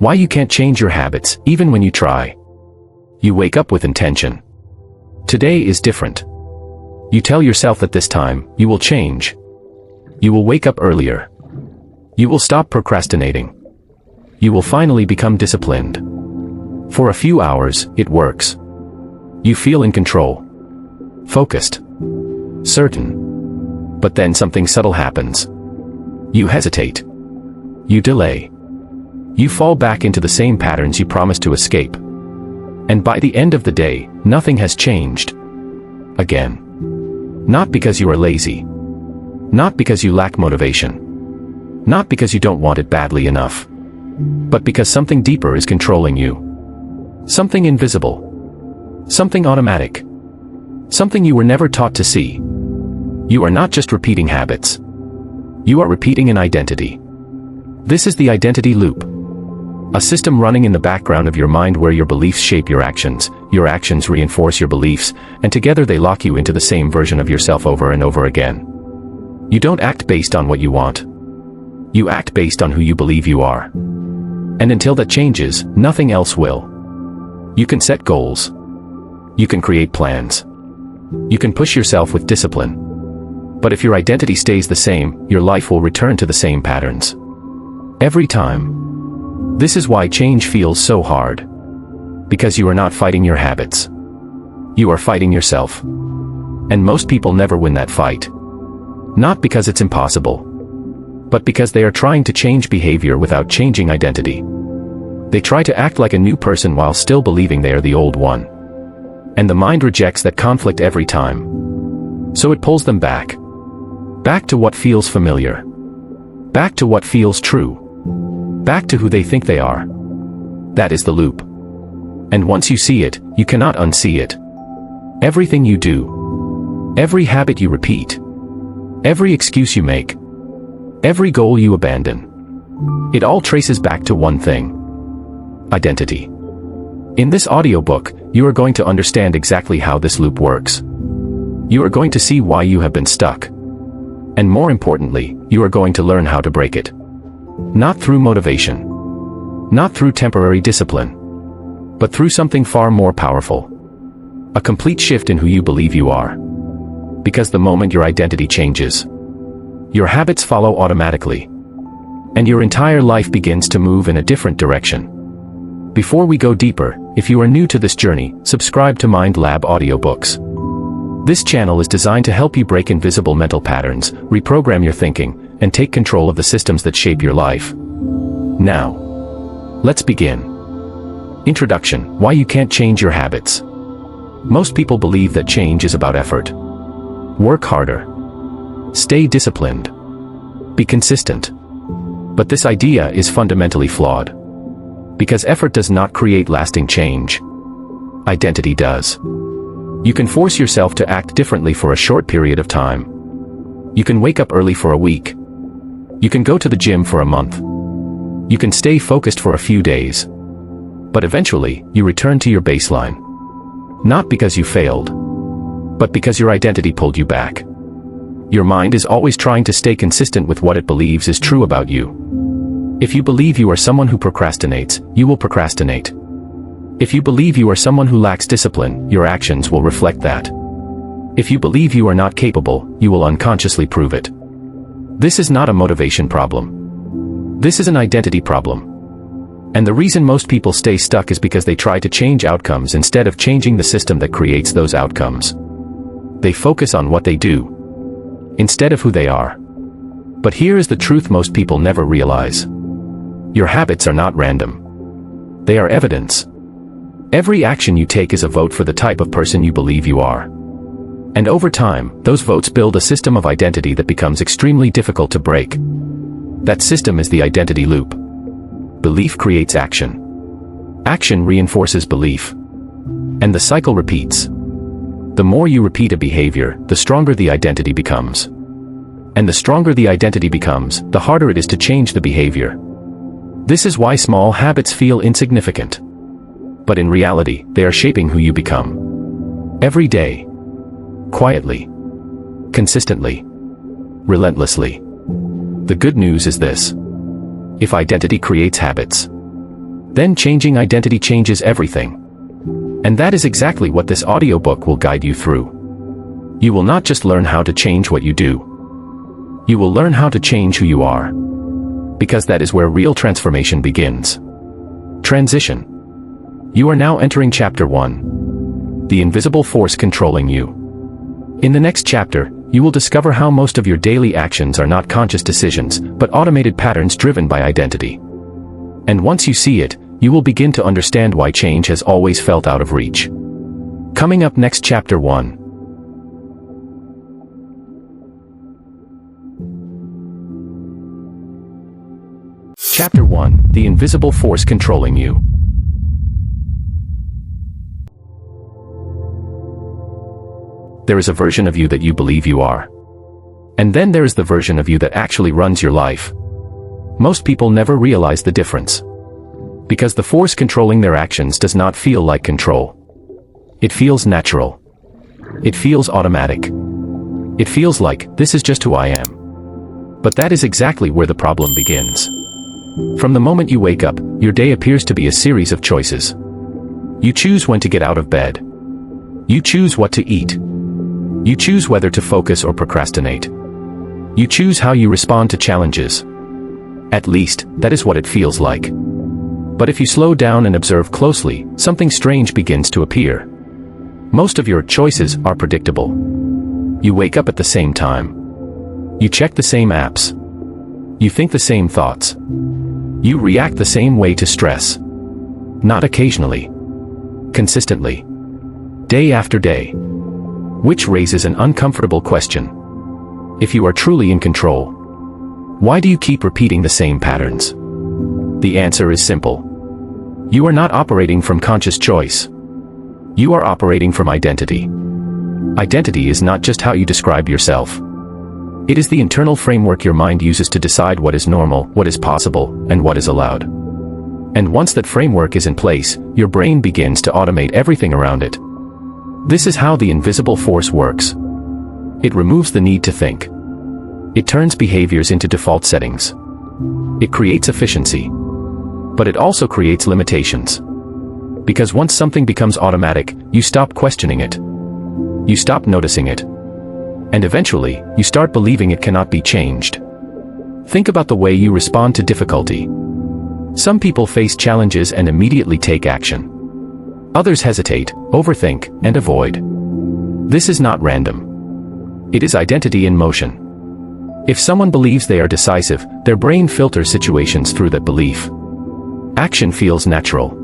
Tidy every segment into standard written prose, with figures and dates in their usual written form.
Why you can't change your habits, even when you try. You wake up with intention. Today is different. You tell yourself that this time, you will change. You will wake up earlier. You will stop procrastinating. You will finally become disciplined. For a few hours, it works. You feel in control. Focused. Certain. But then something subtle happens. You hesitate. You delay. You fall back into the same patterns you promised to escape. And by the end of the day, nothing has changed. Again. Not because you are lazy. Not because you lack motivation. Not because you don't want it badly enough. But because something deeper is controlling you. Something invisible. Something automatic. Something you were never taught to see. You are not just repeating habits. You are repeating an identity. This is the identity loop. A system running in the background of your mind where your beliefs shape your actions reinforce your beliefs, and together they lock you into the same version of yourself over and over again. You don't act based on what you want. You act based on who you believe you are. And until that changes, nothing else will. You can set goals. You can create plans. You can push yourself with discipline. But if your identity stays the same, your life will return to the same patterns. Every time. This is why change feels so hard. Because you are not fighting your habits. You are fighting yourself. And most people never win that fight. Not because it's impossible. But because they are trying to change behavior without changing identity. They try to act like a new person while still believing they are the old one. And the mind rejects that conflict every time. So it pulls them back. Back to what feels familiar. Back to what feels true. Back to who they think they are. That is the loop. And once you see it, you cannot unsee it. Everything you do. Every habit you repeat. Every excuse you make. Every goal you abandon. It all traces back to one thing. Identity. In this audiobook, you are going to understand exactly how this loop works. You are going to see why you have been stuck. And more importantly, you are going to learn how to break it. Not through motivation. Not through temporary discipline. But through something far more powerful. A complete shift in who you believe you are. Because the moment your identity changes, your habits follow automatically. And your entire life begins to move in a different direction. Before we go deeper, if you are new to this journey, subscribe to Mind Lab Audiobooks. This channel is designed to help you break invisible mental patterns, reprogram your thinking, and take control of the systems that shape your life. Now, let's begin. Introduction: Why you can't change your habits. Most people believe that change is about effort. Work harder. Stay disciplined. Be consistent. But this idea is fundamentally flawed. Because effort does not create lasting change. Identity does. You can force yourself to act differently for a short period of time. You can wake up early for a week. You can go to the gym for a month. You can stay focused for a few days. But eventually, you return to your baseline. Not because you failed, but because your identity pulled you back. Your mind is always trying to stay consistent with what it believes is true about you. If you believe you are someone who procrastinates, you will procrastinate. If you believe you are someone who lacks discipline, your actions will reflect that. If you believe you are not capable, you will unconsciously prove it. This is not a motivation problem. This is an identity problem. And the reason most people stay stuck is because they try to change outcomes instead of changing the system that creates those outcomes. They focus on what they do, instead of who they are. But here is the truth most people never realize. Your habits are not random. They are evidence. Every action you take is a vote for the type of person you believe you are. And over time, those votes build a system of identity that becomes extremely difficult to break. That system is the identity loop. Belief creates action. Action reinforces belief. And the cycle repeats. The more you repeat a behavior, the stronger the identity becomes. And the stronger the identity becomes, the harder it is to change the behavior. This is why small habits feel insignificant. But in reality, they are shaping who you become. Every day. Quietly. Consistently. Relentlessly. The good news is this. If identity creates habits, then changing identity changes everything. And that is exactly what this audiobook will guide you through. You will not just learn how to change what you do. You will learn how to change who you are. Because that is where real transformation begins. Transition. You are now entering Chapter 1. The invisible force controlling you. In the next chapter, you will discover how most of your daily actions are not conscious decisions, but automated patterns driven by identity. And once you see it, you will begin to understand why change has always felt out of reach. Coming up next, Chapter 1. Chapter 1, The Invisible Force Controlling You. There is a version of you that you believe you are. And then there is the version of you that actually runs your life. Most people never realize the difference. Because the force controlling their actions does not feel like control. It feels natural. It feels automatic. It feels like, this is just who I am. But that is exactly where the problem begins. From the moment you wake up, your day appears to be a series of choices. You choose when to get out of bed. You choose what to eat. You choose whether to focus or procrastinate. You choose how you respond to challenges. At least, that is what it feels like. But if you slow down and observe closely, something strange begins to appear. Most of your choices are predictable. You wake up at the same time. You check the same apps. You think the same thoughts. You react the same way to stress. Not occasionally. Consistently. Day after day. Which raises an uncomfortable question. If you are truly in control, why do you keep repeating the same patterns? The answer is simple. You are not operating from conscious choice. You are operating from identity. Identity is not just how you describe yourself. It is the internal framework your mind uses to decide what is normal, what is possible, and what is allowed. And once that framework is in place, your brain begins to automate everything around it. This is how the invisible force works. It removes the need to think. It turns behaviors into default settings. It creates efficiency. But it also creates limitations. Because once something becomes automatic, you stop questioning it. You stop noticing it. And eventually, you start believing it cannot be changed. Think about the way you respond to difficulty. Some people face challenges and immediately take action. Others hesitate, overthink, and avoid. This is not random. It is identity in motion. If someone believes they are decisive, their brain filters situations through that belief. Action feels natural.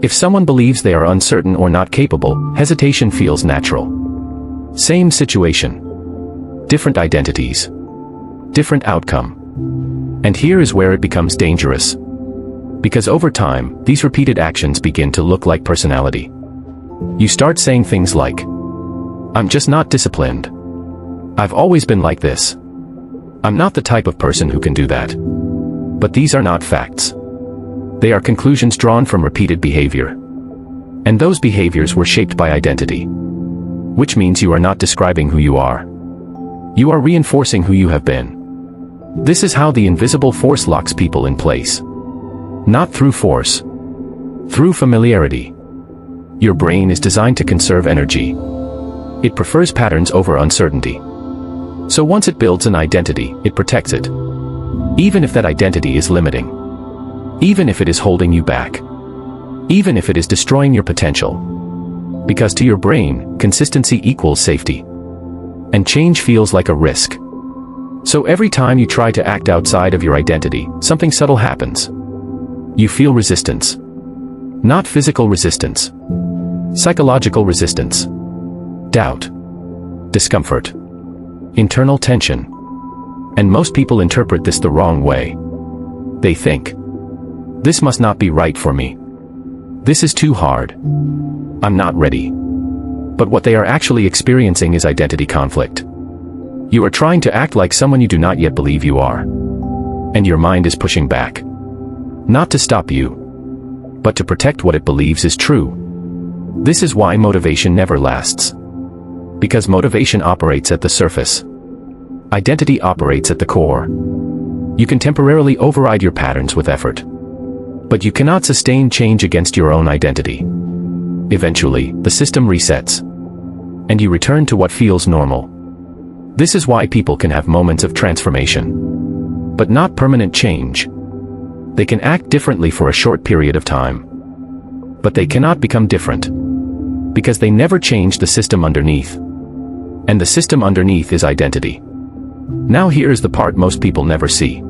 If someone believes they are uncertain or not capable, hesitation feels natural. Same situation. Different identities. Different outcome. And here is where it becomes dangerous. Because over time, these repeated actions begin to look like personality. You start saying things like, I'm just not disciplined. I've always been like this. I'm not the type of person who can do that. But these are not facts. They are conclusions drawn from repeated behavior. And those behaviors were shaped by identity. Which means you are not describing who you are. You are reinforcing who you have been. This is how the invisible force locks people in place. Not through force. Through familiarity. Your brain is designed to conserve energy. It prefers patterns over uncertainty. So once it builds an identity, it protects it. Even if that identity is limiting. Even if it is holding you back. Even if it is destroying your potential. Because to your brain, consistency equals safety. And change feels like a risk. So every time you try to act outside of your identity, something subtle happens. You feel resistance. Not physical resistance. Psychological resistance. Doubt. Discomfort. Internal tension. And most people interpret this the wrong way. They think, this must not be right for me. This is too hard. I'm not ready. But what they are actually experiencing is identity conflict. You are trying to act like someone you do not yet believe you are. And your mind is pushing back. Not to stop you, but to protect what it believes is true. This is why motivation never lasts. Because motivation operates at the surface. Identity operates at the core. You can temporarily override your patterns with effort. But you cannot sustain change against your own identity. Eventually, the system resets, and you return to what feels normal. This is why people can have moments of transformation, but not permanent change. They can act differently for a short period of time, but they cannot become different, because they never change the system underneath. And the system underneath is identity. Now here's the part most people never see.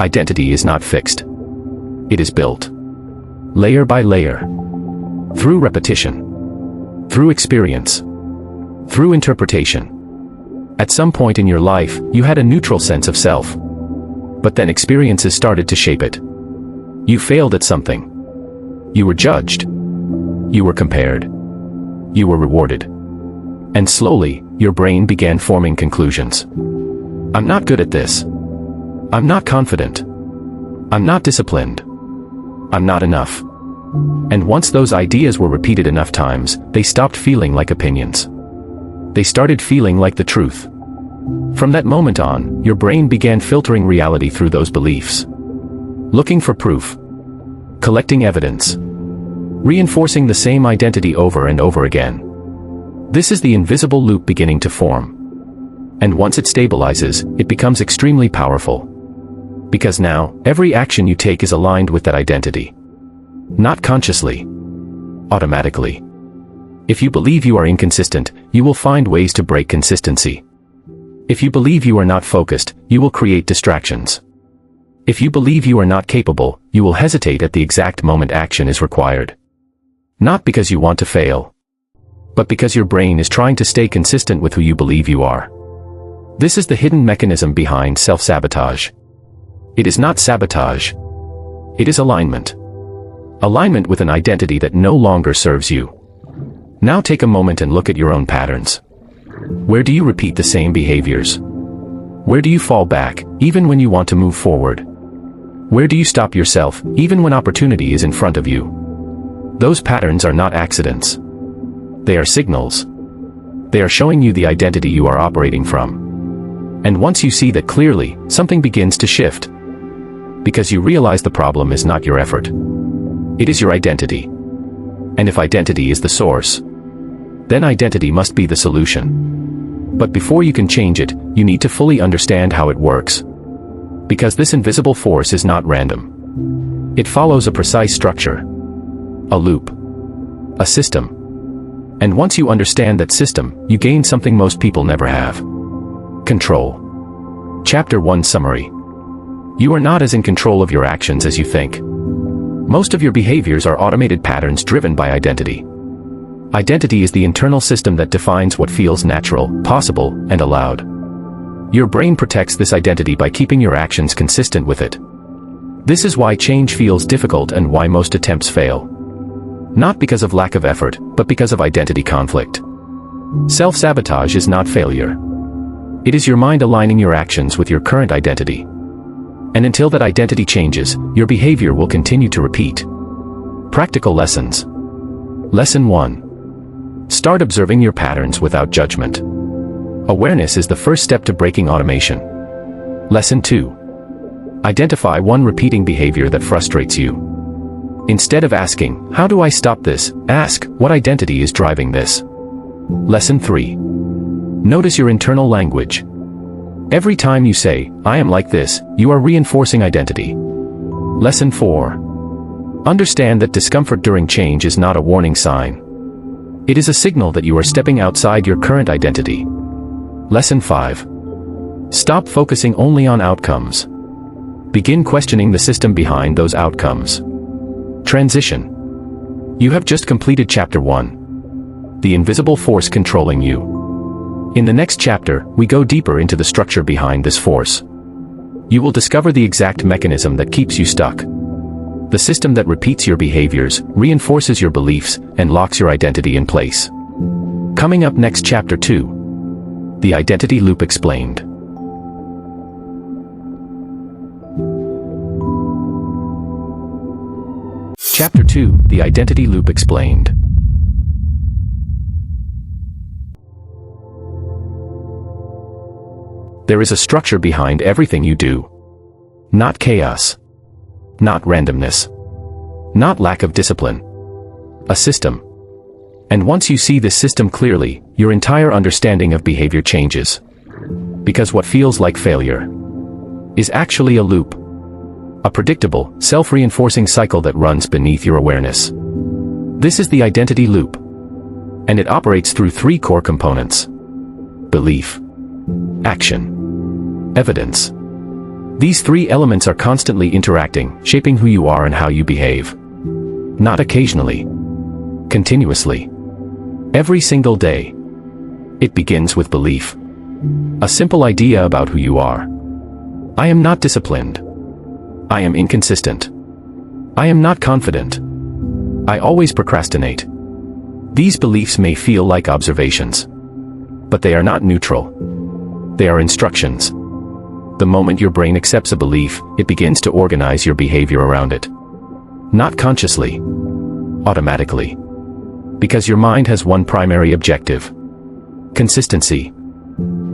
Identity is not fixed. It is built, layer by layer, through repetition, through experience, through interpretation. At some point in your life, you had a neutral sense of self. But then experiences started to shape it. You failed at something. You were judged. You were compared. You were rewarded. And slowly, your brain began forming conclusions. I'm not good at this. I'm not confident. I'm not disciplined. I'm not enough. And once those ideas were repeated enough times, they stopped feeling like opinions. They started feeling like the truth. From that moment on, your brain began filtering reality through those beliefs. Looking for proof. Collecting evidence. Reinforcing the same identity over and over again. This is the invisible loop beginning to form. And once it stabilizes, it becomes extremely powerful. Because now, every action you take is aligned with that identity. Not consciously. Automatically. If you believe you are inconsistent, you will find ways to break consistency. If you believe you are not focused, you will create distractions. If you believe you are not capable, you will hesitate at the exact moment action is required. Not because you want to fail, but because your brain is trying to stay consistent with who you believe you are. This is the hidden mechanism behind self-sabotage. It is not sabotage. It is alignment. Alignment with an identity that no longer serves you. Now take a moment and look at your own patterns. Where do you repeat the same behaviors? Where do you fall back, even when you want to move forward? Where do you stop yourself, even when opportunity is in front of you? Those patterns are not accidents. They are signals. They are showing you the identity you are operating from. And once you see that clearly, something begins to shift. Because you realize the problem is not your effort. It is your identity. And if identity is the source, then identity must be the solution. But before you can change it, you need to fully understand how it works. Because this invisible force is not random. It follows a precise structure. A loop. A system. And once you understand that system, you gain something most people never have. Control. Chapter 1 Summary. You are not as in control of your actions as you think. Most of your behaviors are automated patterns driven by identity. Identity is the internal system that defines what feels natural, possible, and allowed. Your brain protects this identity by keeping your actions consistent with it. This is why change feels difficult and why most attempts fail. Not because of lack of effort, but because of identity conflict. Self-sabotage is not failure. It is your mind aligning your actions with your current identity. And until that identity changes, your behavior will continue to repeat. Practical lessons. Lesson 1. Start observing your patterns without judgment. Awareness is the first step to breaking automation. Lesson 2. Identify one repeating behavior that frustrates you. Instead of asking, how do I stop this, ask, what identity is driving this? Lesson 3. Notice your internal language. Every time you say, I am like this, you are reinforcing identity. Lesson 4. Understand that discomfort during change is not a warning sign. It is a signal that you are stepping outside your current identity. Lesson 5. Stop focusing only on outcomes. Begin questioning the system behind those outcomes. Transition. You have just completed Chapter 1. The invisible force controlling you. In the next chapter, we go deeper into the structure behind this force. You will discover the exact mechanism that keeps you stuck. The system that repeats your behaviors, reinforces your beliefs, and locks your identity in place. Coming up next, Chapter 2. The Identity Loop Explained. Chapter 2. The Identity Loop Explained. There is a structure behind everything you do. Not chaos. Not randomness. not lack of discipline. A system. And once you see this system clearly, your entire understanding of behavior changes. Because what feels like failure is actually a loop. A predictable, self-reinforcing cycle that runs beneath your awareness. This is the identity loop. And it operates through three core components: belief, action, evidence. These three elements are constantly interacting, shaping who you are and how you behave. Not occasionally. Continuously. Every single day. It begins with belief. A simple idea about who you are. I am not disciplined. I am inconsistent. I am not confident. I always procrastinate. These beliefs may feel like observations. But they are not neutral. They are instructions. The moment your brain accepts a belief, it begins to organize your behavior around it. Not consciously. Automatically. Because your mind has one primary objective. Consistency.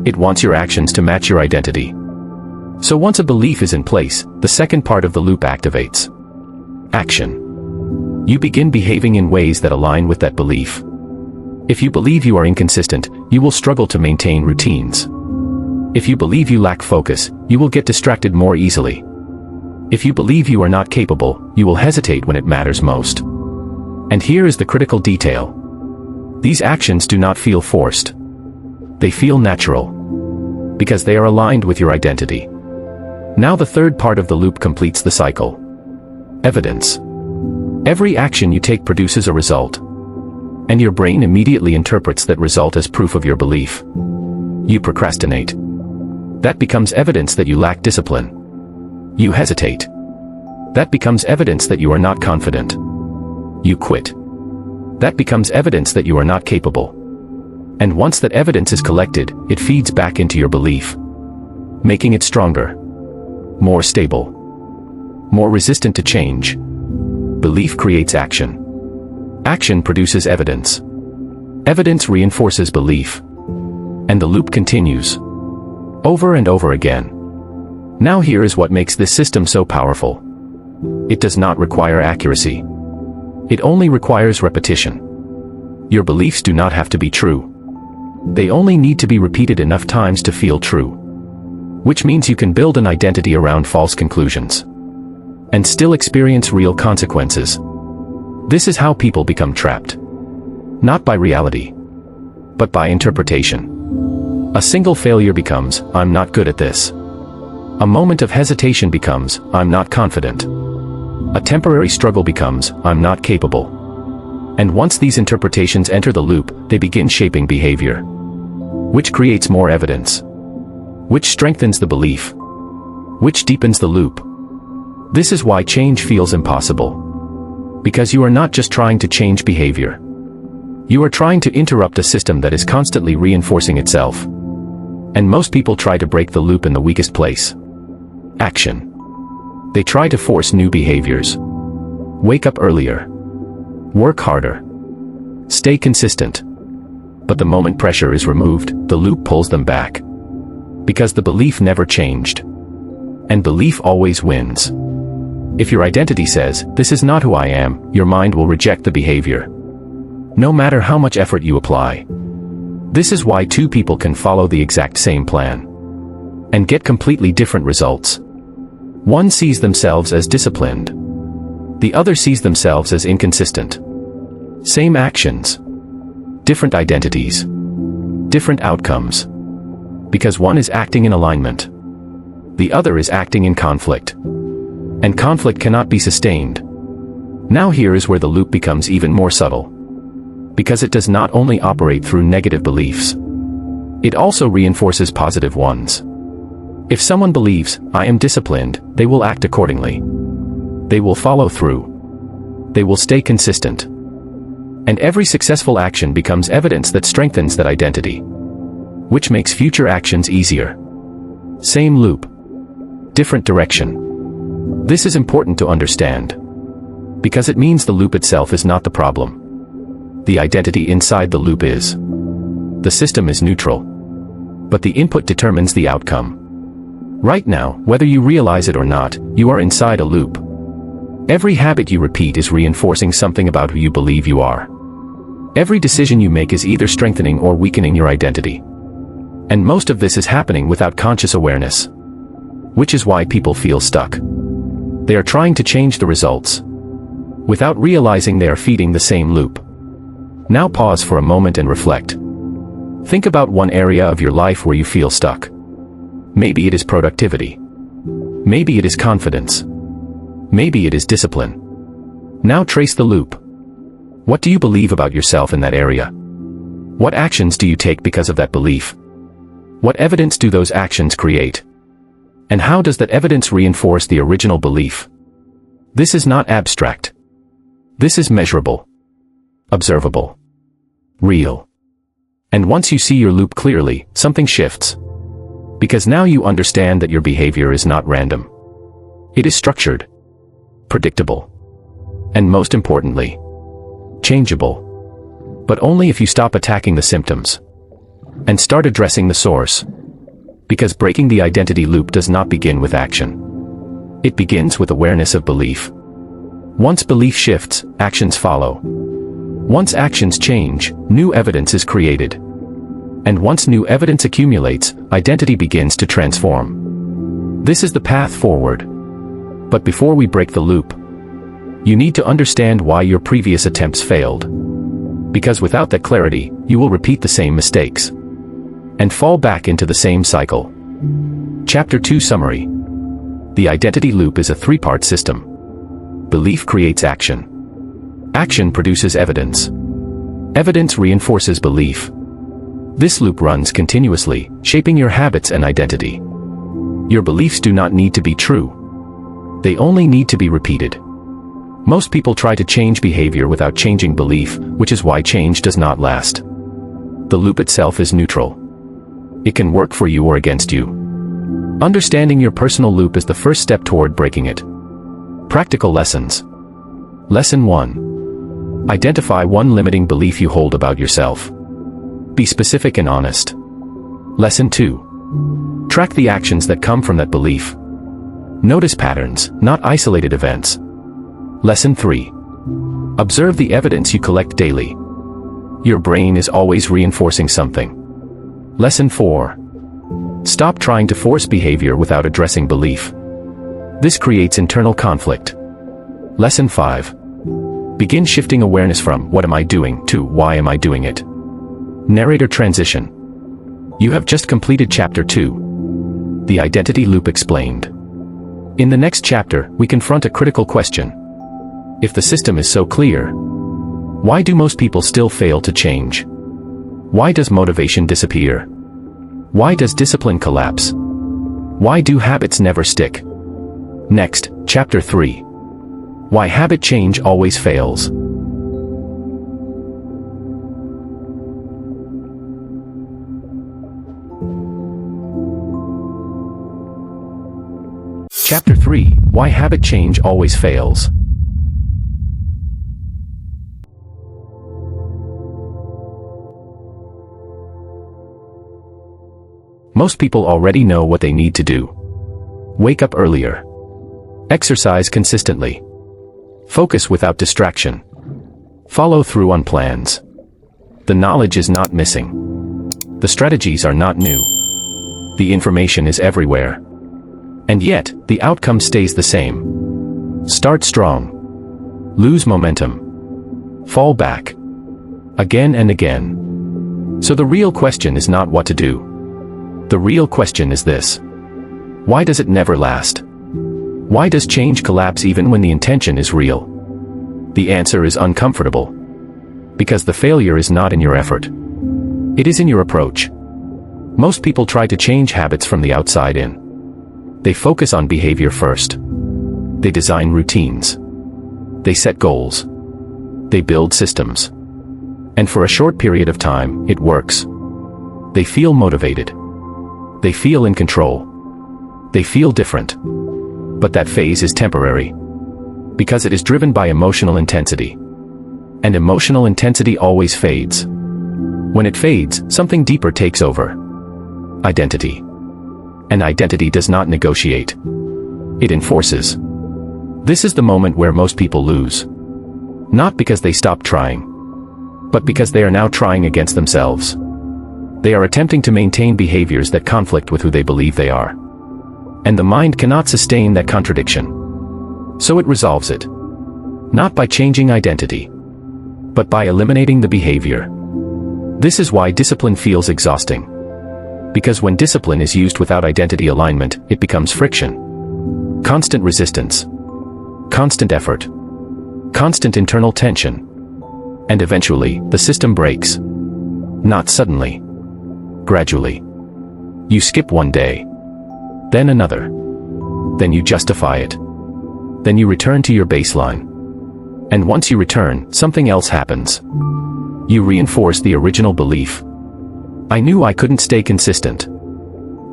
It wants your actions to match your identity. So once a belief is in place, the second part of the loop activates. Action. You begin behaving in ways that align with that belief. If you believe you are inconsistent, you will struggle to maintain routines. If you believe you lack focus, you will get distracted more easily. If you believe you are not capable, you will hesitate when it matters most. And here is the critical detail. These actions do not feel forced. They feel natural. Because they are aligned with your identity. Now the third part of the loop completes the cycle. Evidence. Every action you take produces a result. And your brain immediately interprets that result as proof of your belief. You procrastinate. That becomes evidence that you lack discipline. You hesitate. That becomes evidence that you are not confident. You quit. That becomes evidence that you are not capable. And once that evidence is collected, it feeds back into your belief, making it stronger, more stable, more resistant to change. Belief creates action. Action produces evidence. Evidence reinforces belief. And the loop continues. Over and over again. Now here is what makes this system so powerful. It does not require accuracy. It only requires repetition. Your beliefs do not have to be true. They only need to be repeated enough times to feel true. Which means you can build an identity around false conclusions. And still experience real consequences. This is how people become trapped. Not by reality. But by interpretation. A single failure becomes, I'm not good at this. A moment of hesitation becomes, I'm not confident. A temporary struggle becomes, I'm not capable. And once these interpretations enter the loop, they begin shaping behavior. Which creates more evidence. Which strengthens the belief. Which deepens the loop. This is why change feels impossible. Because you are not just trying to change behavior. You are trying to interrupt a system that is constantly reinforcing itself. And most people try to break the loop in the weakest place. Action. They try to force new behaviors. Wake up earlier. Work harder. Stay consistent. But the moment pressure is removed, the loop pulls them back. Because the belief never changed. And belief always wins. If your identity says, this is not who I am, your mind will reject the behavior. No matter how much effort you apply. This is why two people can follow the exact same plan. And get completely different results. One sees themselves as disciplined. The other sees themselves as inconsistent. Same actions. Different identities. Different outcomes. Because one is acting in alignment. The other is acting in conflict. And conflict cannot be sustained. Now here is where the loop becomes even more subtle. Because it does not only operate through negative beliefs. It also reinforces positive ones. If someone believes, I am disciplined, they will act accordingly. They will follow through. They will stay consistent. And every successful action becomes evidence that strengthens that identity. Which makes future actions easier. Same loop. Different direction. This is important to understand. Because it means the loop itself is not the problem. The identity inside the loop is. The system is neutral. But the input determines the outcome. Right now, whether you realize it or not, you are inside a loop. Every habit you repeat is reinforcing something about who you believe you are. Every decision you make is either strengthening or weakening your identity. And most of this is happening without conscious awareness. Which is why people feel stuck. They are trying to change the results, without realizing they are feeding the same loop. Now pause for a moment and reflect. Think about one area of your life where you feel stuck. Maybe it is productivity. Maybe it is confidence. Maybe it is discipline. Now trace the loop. What do you believe about yourself in that area? What actions do you take because of that belief? What evidence do those actions create? And how does that evidence reinforce the original belief? This is not abstract. This is measurable, observable, real. And once you see your loop clearly, something shifts. Because now you understand that your behavior is not random. It is structured, predictable, and most importantly, changeable. But only if you stop attacking the symptoms and start addressing the source. Because breaking the identity loop does not begin with action. It begins with awareness of belief. Once belief shifts, actions follow. Once actions change, new evidence is created. And once new evidence accumulates, identity begins to transform. This is the path forward. But before we break the loop, you need to understand why your previous attempts failed. Because without that clarity, you will repeat the same mistakes and fall back into the same cycle. Chapter 2 Summary. The identity loop is a three-part system. Belief creates action. Action produces evidence. Evidence reinforces belief. This loop runs continuously, shaping your habits and identity. Your beliefs do not need to be true. They only need to be repeated. Most people try to change behavior without changing belief, which is why change does not last. The loop itself is neutral. It can work for you or against you. Understanding your personal loop is the first step toward breaking it. Practical lessons. Lesson 1. Identify one limiting belief you hold about yourself. Be specific and honest. Lesson 2. Track the actions that come from that belief. Notice patterns, not isolated events. Lesson 3. Observe the evidence you collect daily. Your brain is always reinforcing something. Lesson 4. Stop trying to force behavior without addressing belief. This creates internal conflict. Lesson 5. Begin shifting awareness from "what am I doing" to "why am I doing it?" Narrator transition. You have just completed Chapter 2. The Identity Loop Explained. In the next chapter, we confront a critical question. If the system is so clear, why do most people still fail to change? Why does motivation disappear? Why does discipline collapse? Why do habits never stick? Next, Chapter 3. Why habit change always fails. Chapter 3. Why habit change always fails. Most people already know what they need to do. Wake up earlier. Exercise consistently. Focus without distraction. Follow through on plans. The knowledge is not missing. The strategies are not new. The information is everywhere. And yet, the outcome stays the same. Start strong. Lose momentum. Fall back. Again and again. So the real question is not what to do. The real question is this. Why does it never last? Why does change collapse even when the intention is real? The answer is uncomfortable. Because the failure is not in your effort. It is in your approach. Most people try to change habits from the outside in. They focus on behavior first. They design routines. They set goals. They build systems. And for a short period of time, it works. They feel motivated. They feel in control. They feel different. But that phase is temporary. Because it is driven by emotional intensity. And emotional intensity always fades. When it fades, something deeper takes over. Identity. And identity does not negotiate. It enforces. This is the moment where most people lose. Not because they stop trying, but because they are now trying against themselves. They are attempting to maintain behaviors that conflict with who they believe they are. And the mind cannot sustain that contradiction. So it resolves it. Not by changing identity, but by eliminating the behavior. This is why discipline feels exhausting. Because when discipline is used without identity alignment, it becomes friction. Constant resistance. Constant effort. Constant internal tension. And eventually, the system breaks. Not suddenly. Gradually. You skip one day. Then another. Then you justify it. Then you return to your baseline. And once you return, something else happens. You reinforce the original belief. I knew I couldn't stay consistent.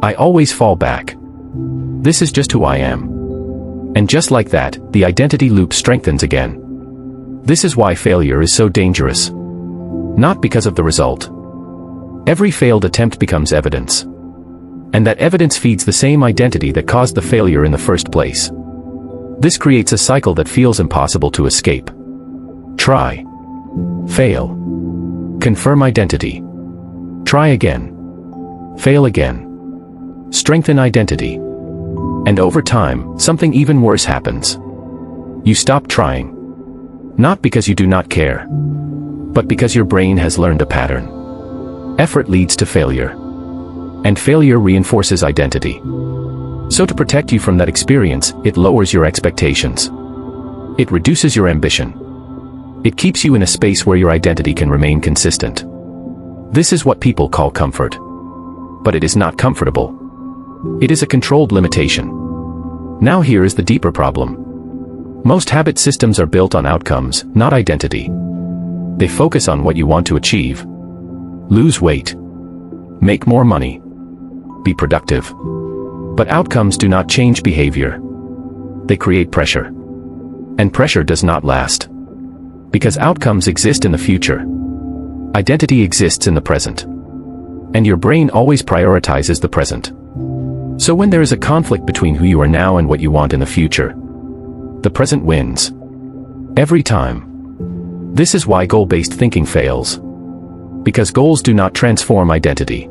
I always fall back. This is just who I am. And just like that, the identity loop strengthens again. This is why failure is so dangerous. Not because of the result. Every failed attempt becomes evidence. And that evidence feeds the same identity that caused the failure in the first place. This creates a cycle that feels impossible to escape. Try. Fail. Confirm identity. Try again. Fail again. Strengthen identity. And over time, something even worse happens. You stop trying. Not because you do not care, but because your brain has learned a pattern. Effort leads to failure. And failure reinforces identity. So to protect you from that experience, it lowers your expectations. It reduces your ambition. It keeps you in a space where your identity can remain consistent. This is what people call comfort. But it is not comfortable. It is a controlled limitation. Now here is the deeper problem. Most habit systems are built on outcomes, not identity. They focus on what you want to achieve. Lose weight. Make more money. Be productive. But outcomes do not change behavior. They create pressure. And pressure does not last. Because outcomes exist in the future. Identity exists in the present. And your brain always prioritizes the present. So when there is a conflict between who you are now and what you want in the future, the present wins. Every time. This is why goal-based thinking fails. Because goals do not transform identity.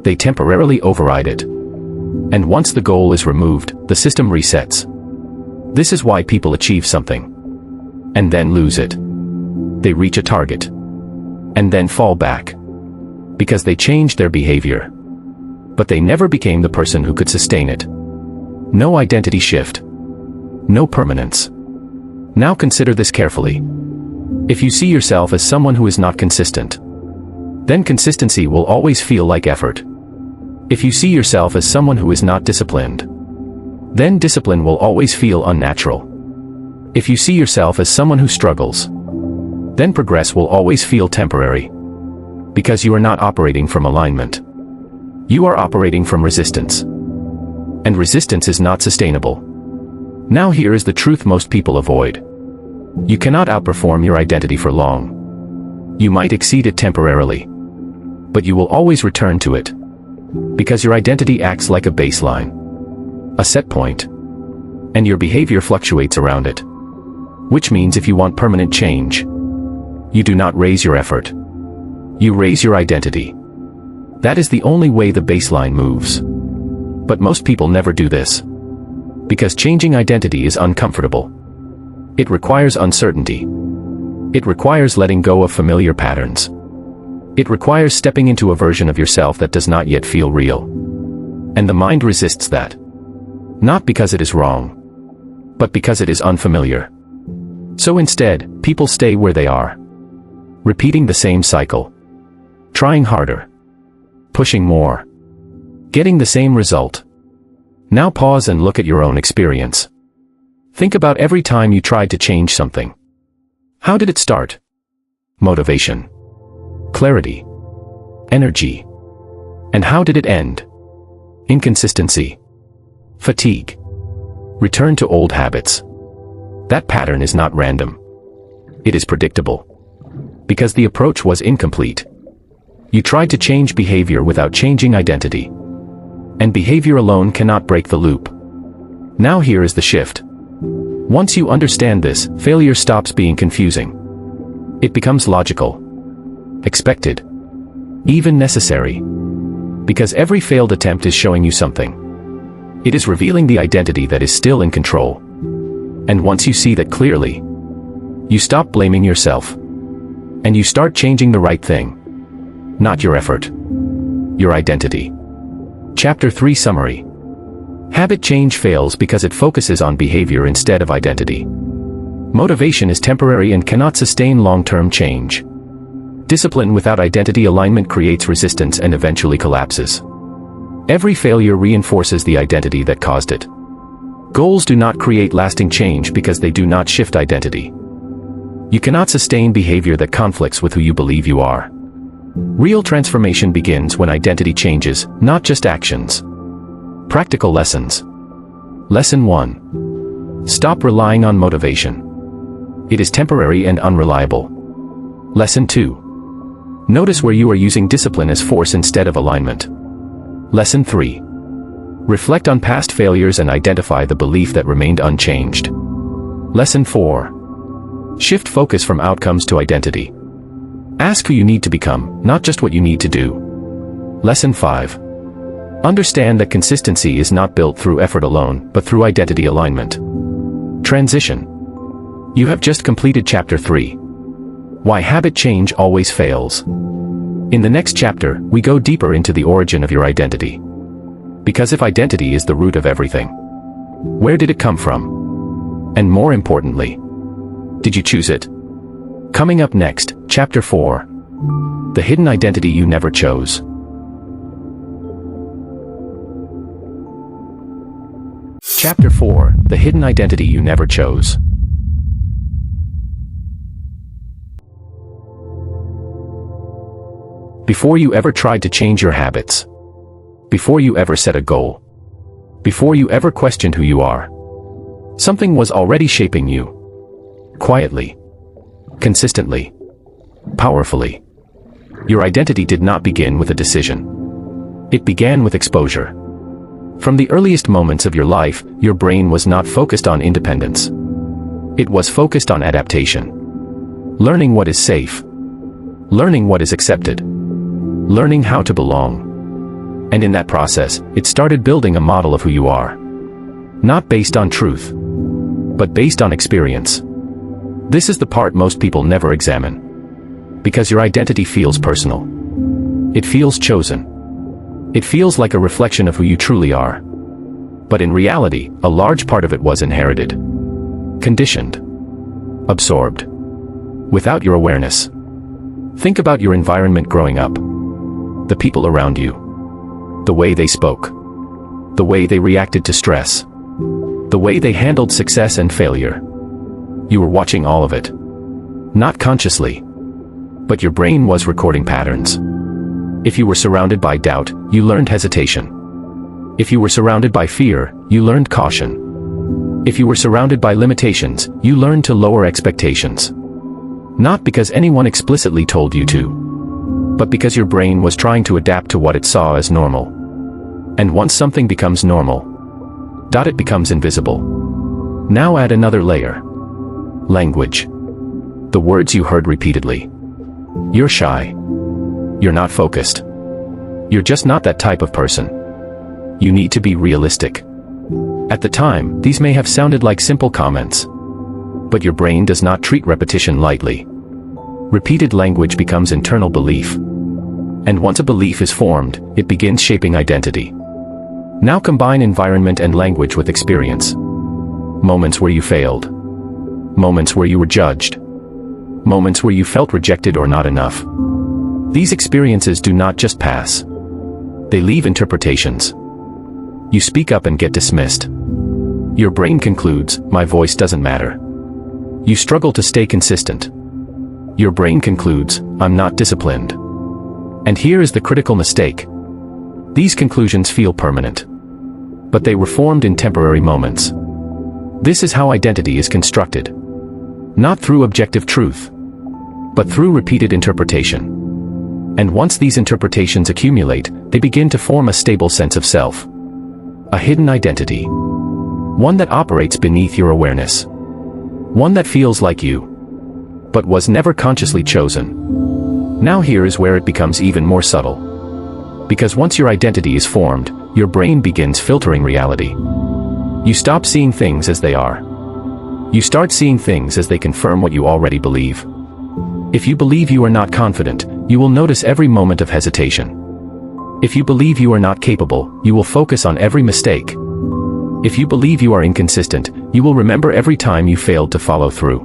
They temporarily override it. And once the goal is removed, the system resets. This is why people achieve something. And then lose it. They reach a target. And then fall back. Because they changed their behavior. But they never became the person who could sustain it. No identity shift. No permanence. Now consider this carefully. If you see yourself as someone who is not consistent, then consistency will always feel like effort. If you see yourself as someone who is not disciplined, then discipline will always feel unnatural. If you see yourself as someone who struggles, then progress will always feel temporary. Because you are not operating from alignment. You are operating from resistance. And resistance is not sustainable. Now here is the truth most people avoid. You cannot outperform your identity for long. You might exceed it temporarily. But you will always return to it. Because your identity acts like a baseline. A set point. And your behavior fluctuates around it. Which means if you want permanent change, you do not raise your effort. You raise your identity. That is the only way the baseline moves. But most people never do this. Because changing identity is uncomfortable. It requires uncertainty. It requires letting go of familiar patterns. It requires stepping into a version of yourself that does not yet feel real. And the mind resists that. Not because it is wrong, but because it is unfamiliar. So instead, people stay where they are. Repeating the same cycle. Trying harder. Pushing more. Getting the same result. Now pause and look at your own experience. Think about every time you tried to change something. How did it start? Motivation. Clarity. Energy. And how did it end? Inconsistency. Fatigue. Return to old habits. That pattern is not random. It is predictable. Because the approach was incomplete. You tried to change behavior without changing identity. And behavior alone cannot break the loop. Now here is the shift. Once you understand this, failure stops being confusing. It becomes logical, expected, even necessary. Because every failed attempt is showing you something. It is revealing the identity that is still in control. And once you see that clearly, you stop blaming yourself. And you start changing the right thing. Not your effort. Your identity. Chapter 3 Summary. Habit change fails because it focuses on behavior instead of identity. Motivation is temporary and cannot sustain long-term change. Discipline without identity alignment creates resistance and eventually collapses. Every failure reinforces the identity that caused it. Goals do not create lasting change because they do not shift identity. You cannot sustain behavior that conflicts with who you believe you are. Real transformation begins when identity changes, not just actions. Practical lessons. Lesson 1. Stop relying on motivation. It is temporary and unreliable. Lesson 2. Notice where you are using discipline as force instead of alignment. Lesson 3. Reflect on past failures and identify the belief that remained unchanged. Lesson 4. Shift focus from outcomes to identity. Ask who you need to become, not just what you need to do. Lesson 5. Understand that consistency is not built through effort alone, but through identity alignment. Transition. You have just completed Chapter 3. Why habit change always fails. In the next chapter, we go deeper into the origin of your identity. Because if identity is the root of everything, where did it come from? And more importantly, did you choose it? Coming up next, Chapter 4. The hidden identity you never chose. Chapter 4. The hidden identity you never chose. Before you ever tried to change your habits. Before you ever set a goal. Before you ever questioned who you are. Something was already shaping you. Quietly. Consistently. Powerfully. Your identity did not begin with a decision. It began with exposure. From the earliest moments of your life, your brain was not focused on independence. It was focused on adaptation. Learning what is safe. Learning what is accepted. Learning how to belong. And in that process, it started building a model of who you are. Not based on truth, but based on experience. This is the part most people never examine. Because your identity feels personal. It feels chosen. It feels like a reflection of who you truly are. But in reality, a large part of it was inherited. Conditioned. Absorbed. Without your awareness. Think about your environment growing up. The people around you. The way they spoke. The way they reacted to stress. The way they handled success and failure. You were watching all of it. Not consciously. But your brain was recording patterns. If you were surrounded by doubt, you learned hesitation. If you were surrounded by fear, you learned caution. If you were surrounded by limitations, you learned to lower expectations. Not because anyone explicitly told you to, but because your brain was trying to adapt to what it saw as normal. And once something becomes normal, it becomes invisible. Now add another layer. Language. The words you heard repeatedly. You're shy. You're not focused. You're just not that type of person. You need to be realistic. At the time, these may have sounded like simple comments. But your brain does not treat repetition lightly. Repeated language becomes internal belief. And once a belief is formed, it begins shaping identity. Now combine environment and language with experience. Moments where you failed. Moments where you were judged. Moments where you felt rejected or not enough. These experiences do not just pass. They leave interpretations. You speak up and get dismissed. Your brain concludes, my voice doesn't matter. You struggle to stay consistent. Your brain concludes, I'm not disciplined. And here is the critical mistake. These conclusions feel permanent. But they were formed in temporary moments. This is how identity is constructed. Not through objective truth, but through repeated interpretation. And once these interpretations accumulate, they begin to form a stable sense of self. A hidden identity. One that operates beneath your awareness. One that feels like you, but was never consciously chosen. Now here is where it becomes even more subtle. Because once your identity is formed, your brain begins filtering reality. You stop seeing things as they are. You start seeing things as they confirm what you already believe. If you believe you are not confident, you will notice every moment of hesitation. If you believe you are not capable, you will focus on every mistake. If you believe you are inconsistent, you will remember every time you failed to follow through.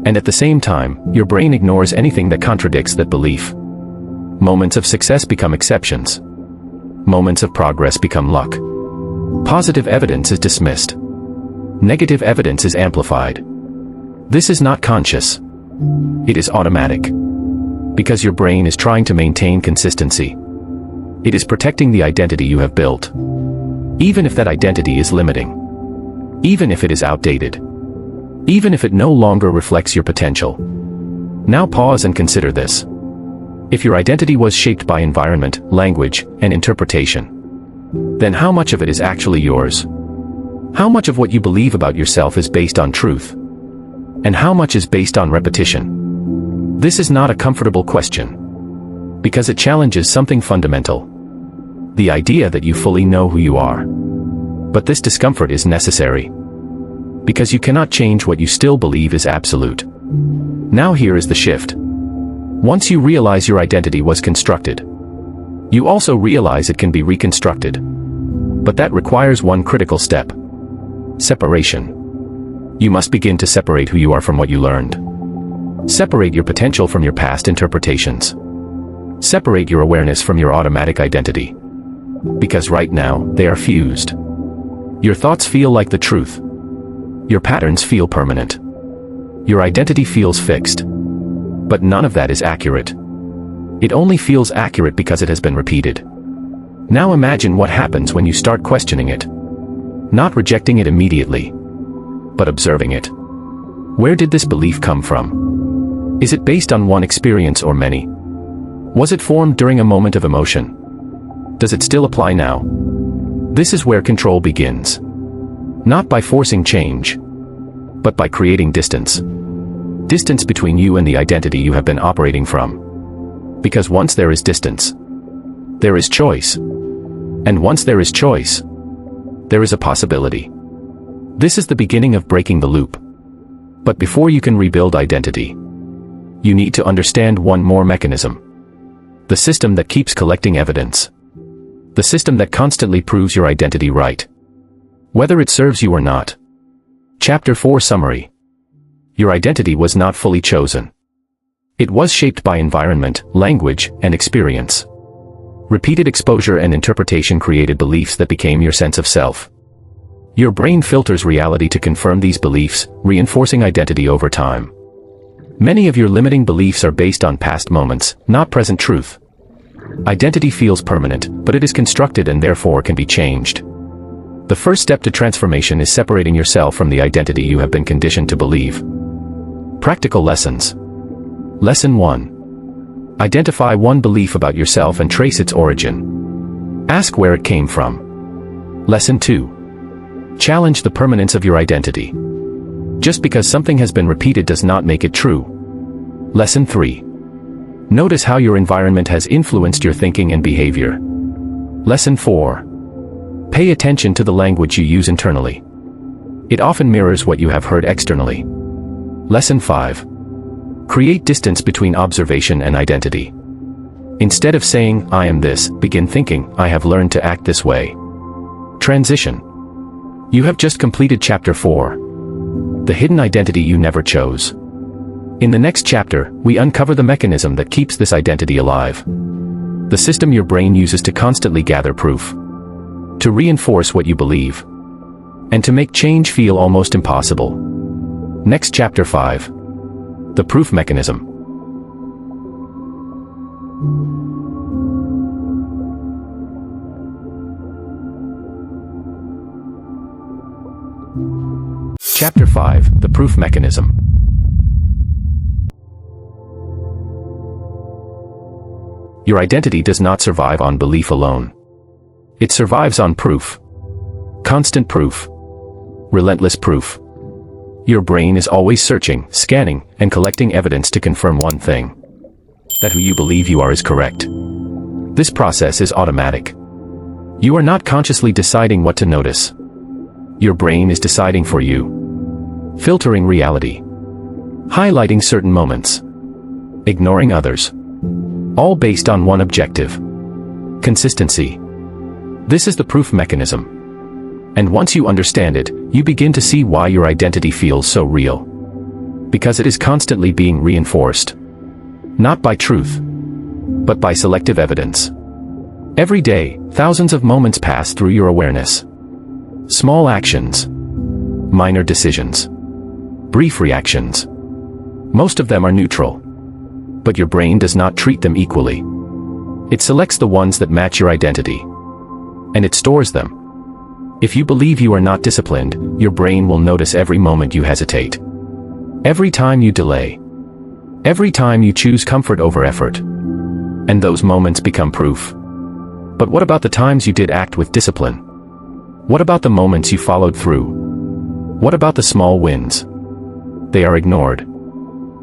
And at the same time, your brain ignores anything that contradicts that belief. Moments of success become exceptions. Moments of progress become luck. Positive evidence is dismissed. Negative evidence is amplified. This is not conscious. It is automatic. Because your brain is trying to maintain consistency. It is protecting the identity you have built. Even if that identity is limiting. Even if it is outdated. Even if it no longer reflects your potential. Now pause and consider this. If your identity was shaped by environment, language, and interpretation, then how much of it is actually yours? How much of what you believe about yourself is based on truth? And how much is based on repetition? This is not a comfortable question. Because it challenges something fundamental. The idea that you fully know who you are. But this discomfort is necessary. Because you cannot change what you still believe is absolute. Now here is the shift. Once you realize your identity was constructed, you also realize it can be reconstructed. But that requires one critical step. Separation. You must begin to separate who you are from what you learned. Separate your potential from your past interpretations. Separate your awareness from your automatic identity. Because right now, they are fused. Your thoughts feel like the truth. Your patterns feel permanent. Your identity feels fixed. But none of that is accurate. It only feels accurate because it has been repeated. Now imagine what happens when you start questioning it. Not rejecting it immediately, but observing it. Where did this belief come from? Is it based on one experience or many? Was it formed during a moment of emotion? Does it still apply now? This is where control begins. Not by forcing change, but by creating distance. Distance between you and the identity you have been operating from. Because once there is distance, there is choice. And once there is choice, there is a possibility. This is the beginning of breaking the loop. But before you can rebuild identity, you need to understand one more mechanism. The system that keeps collecting evidence. The system that constantly proves your identity right. Whether it serves you or not. Chapter 4 Summary. Your identity was not fully chosen. It was shaped by environment, language, and experience. Repeated exposure and interpretation created beliefs that became your sense of self. Your brain filters reality to confirm these beliefs, reinforcing identity over time. Many of your limiting beliefs are based on past moments, not present truth. Identity feels permanent, but it is constructed and therefore can be changed. The first step to transformation is separating yourself from the identity you have been conditioned to believe. Practical lessons. Lesson 1. Identify one belief about yourself and trace its origin. Ask where it came from. Lesson 2. Challenge the permanence of your identity. Just because something has been repeated does not make it true. Lesson 3. Notice how your environment has influenced your thinking and behavior. Lesson 4. Pay attention to the language you use internally. It often mirrors what you have heard externally. Lesson 5. Create distance between observation and identity. Instead of saying, I am this, begin thinking, I have learned to act this way. Transition. You have just completed Chapter 4. The hidden identity you never chose. In the next chapter, we uncover the mechanism that keeps this identity alive. The system your brain uses to constantly gather proof. To reinforce what you believe. And to make change feel almost impossible. Next Chapter 5. The proof mechanism. Chapter 5. The proof mechanism. Your identity does not survive on belief alone. It survives on proof. Constant proof. Relentless proof. Your brain is always searching, scanning, and collecting evidence to confirm one thing: that who you believe you are is correct. This process is automatic. You are not consciously deciding what to notice. Your brain is deciding for you, filtering reality, highlighting certain moments, ignoring others, all based on one objective: consistency. This is the proof mechanism. And once you understand it, you begin to see why your identity feels so real. Because it is constantly being reinforced. Not by truth, but by selective evidence. Every day, thousands of moments pass through your awareness. Small actions, minor decisions, brief reactions. Most of them are neutral. But your brain does not treat them equally. It selects the ones that match your identity. And it stores them. If you believe you are not disciplined, your brain will notice every moment you hesitate. Every time you delay. Every time you choose comfort over effort. And those moments become proof. But what about the times you did act with discipline? What about the moments you followed through? What about the small wins? They are ignored,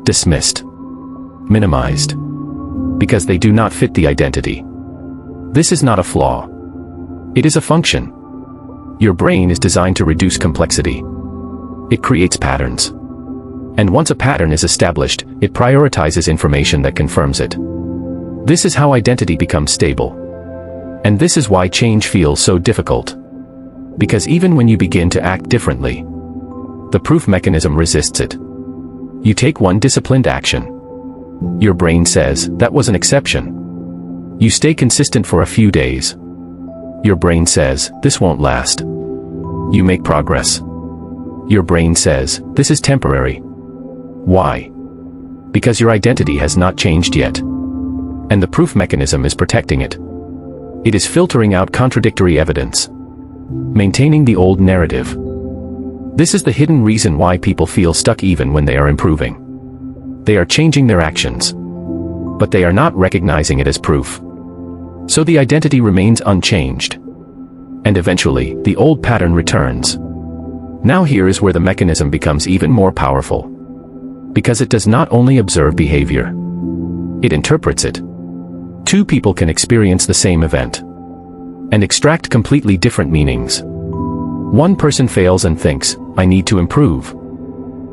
dismissed, minimized, because they do not fit the identity. This is not a flaw. It is a function. Your brain is designed to reduce complexity. It creates patterns. And once a pattern is established, it prioritizes information that confirms it. This is how identity becomes stable. And this is why change feels so difficult. Because even when you begin to act differently, the proof mechanism resists it. You take one disciplined action. Your brain says, that was an exception. You stay consistent for a few days. Your brain says, this won't last. You make progress. Your brain says, this is temporary. Why? Because your identity has not changed yet. And the proof mechanism is protecting it. It is filtering out contradictory evidence. Maintaining the old narrative. This is the hidden reason why people feel stuck even when they are improving. They are changing their actions. But they are not recognizing it as proof. So the identity remains unchanged. And eventually, the old pattern returns. Now here is where the mechanism becomes even more powerful. Because it does not only observe behavior. It interprets it. Two people can experience the same event. And extract completely different meanings. One person fails and thinks, I need to improve.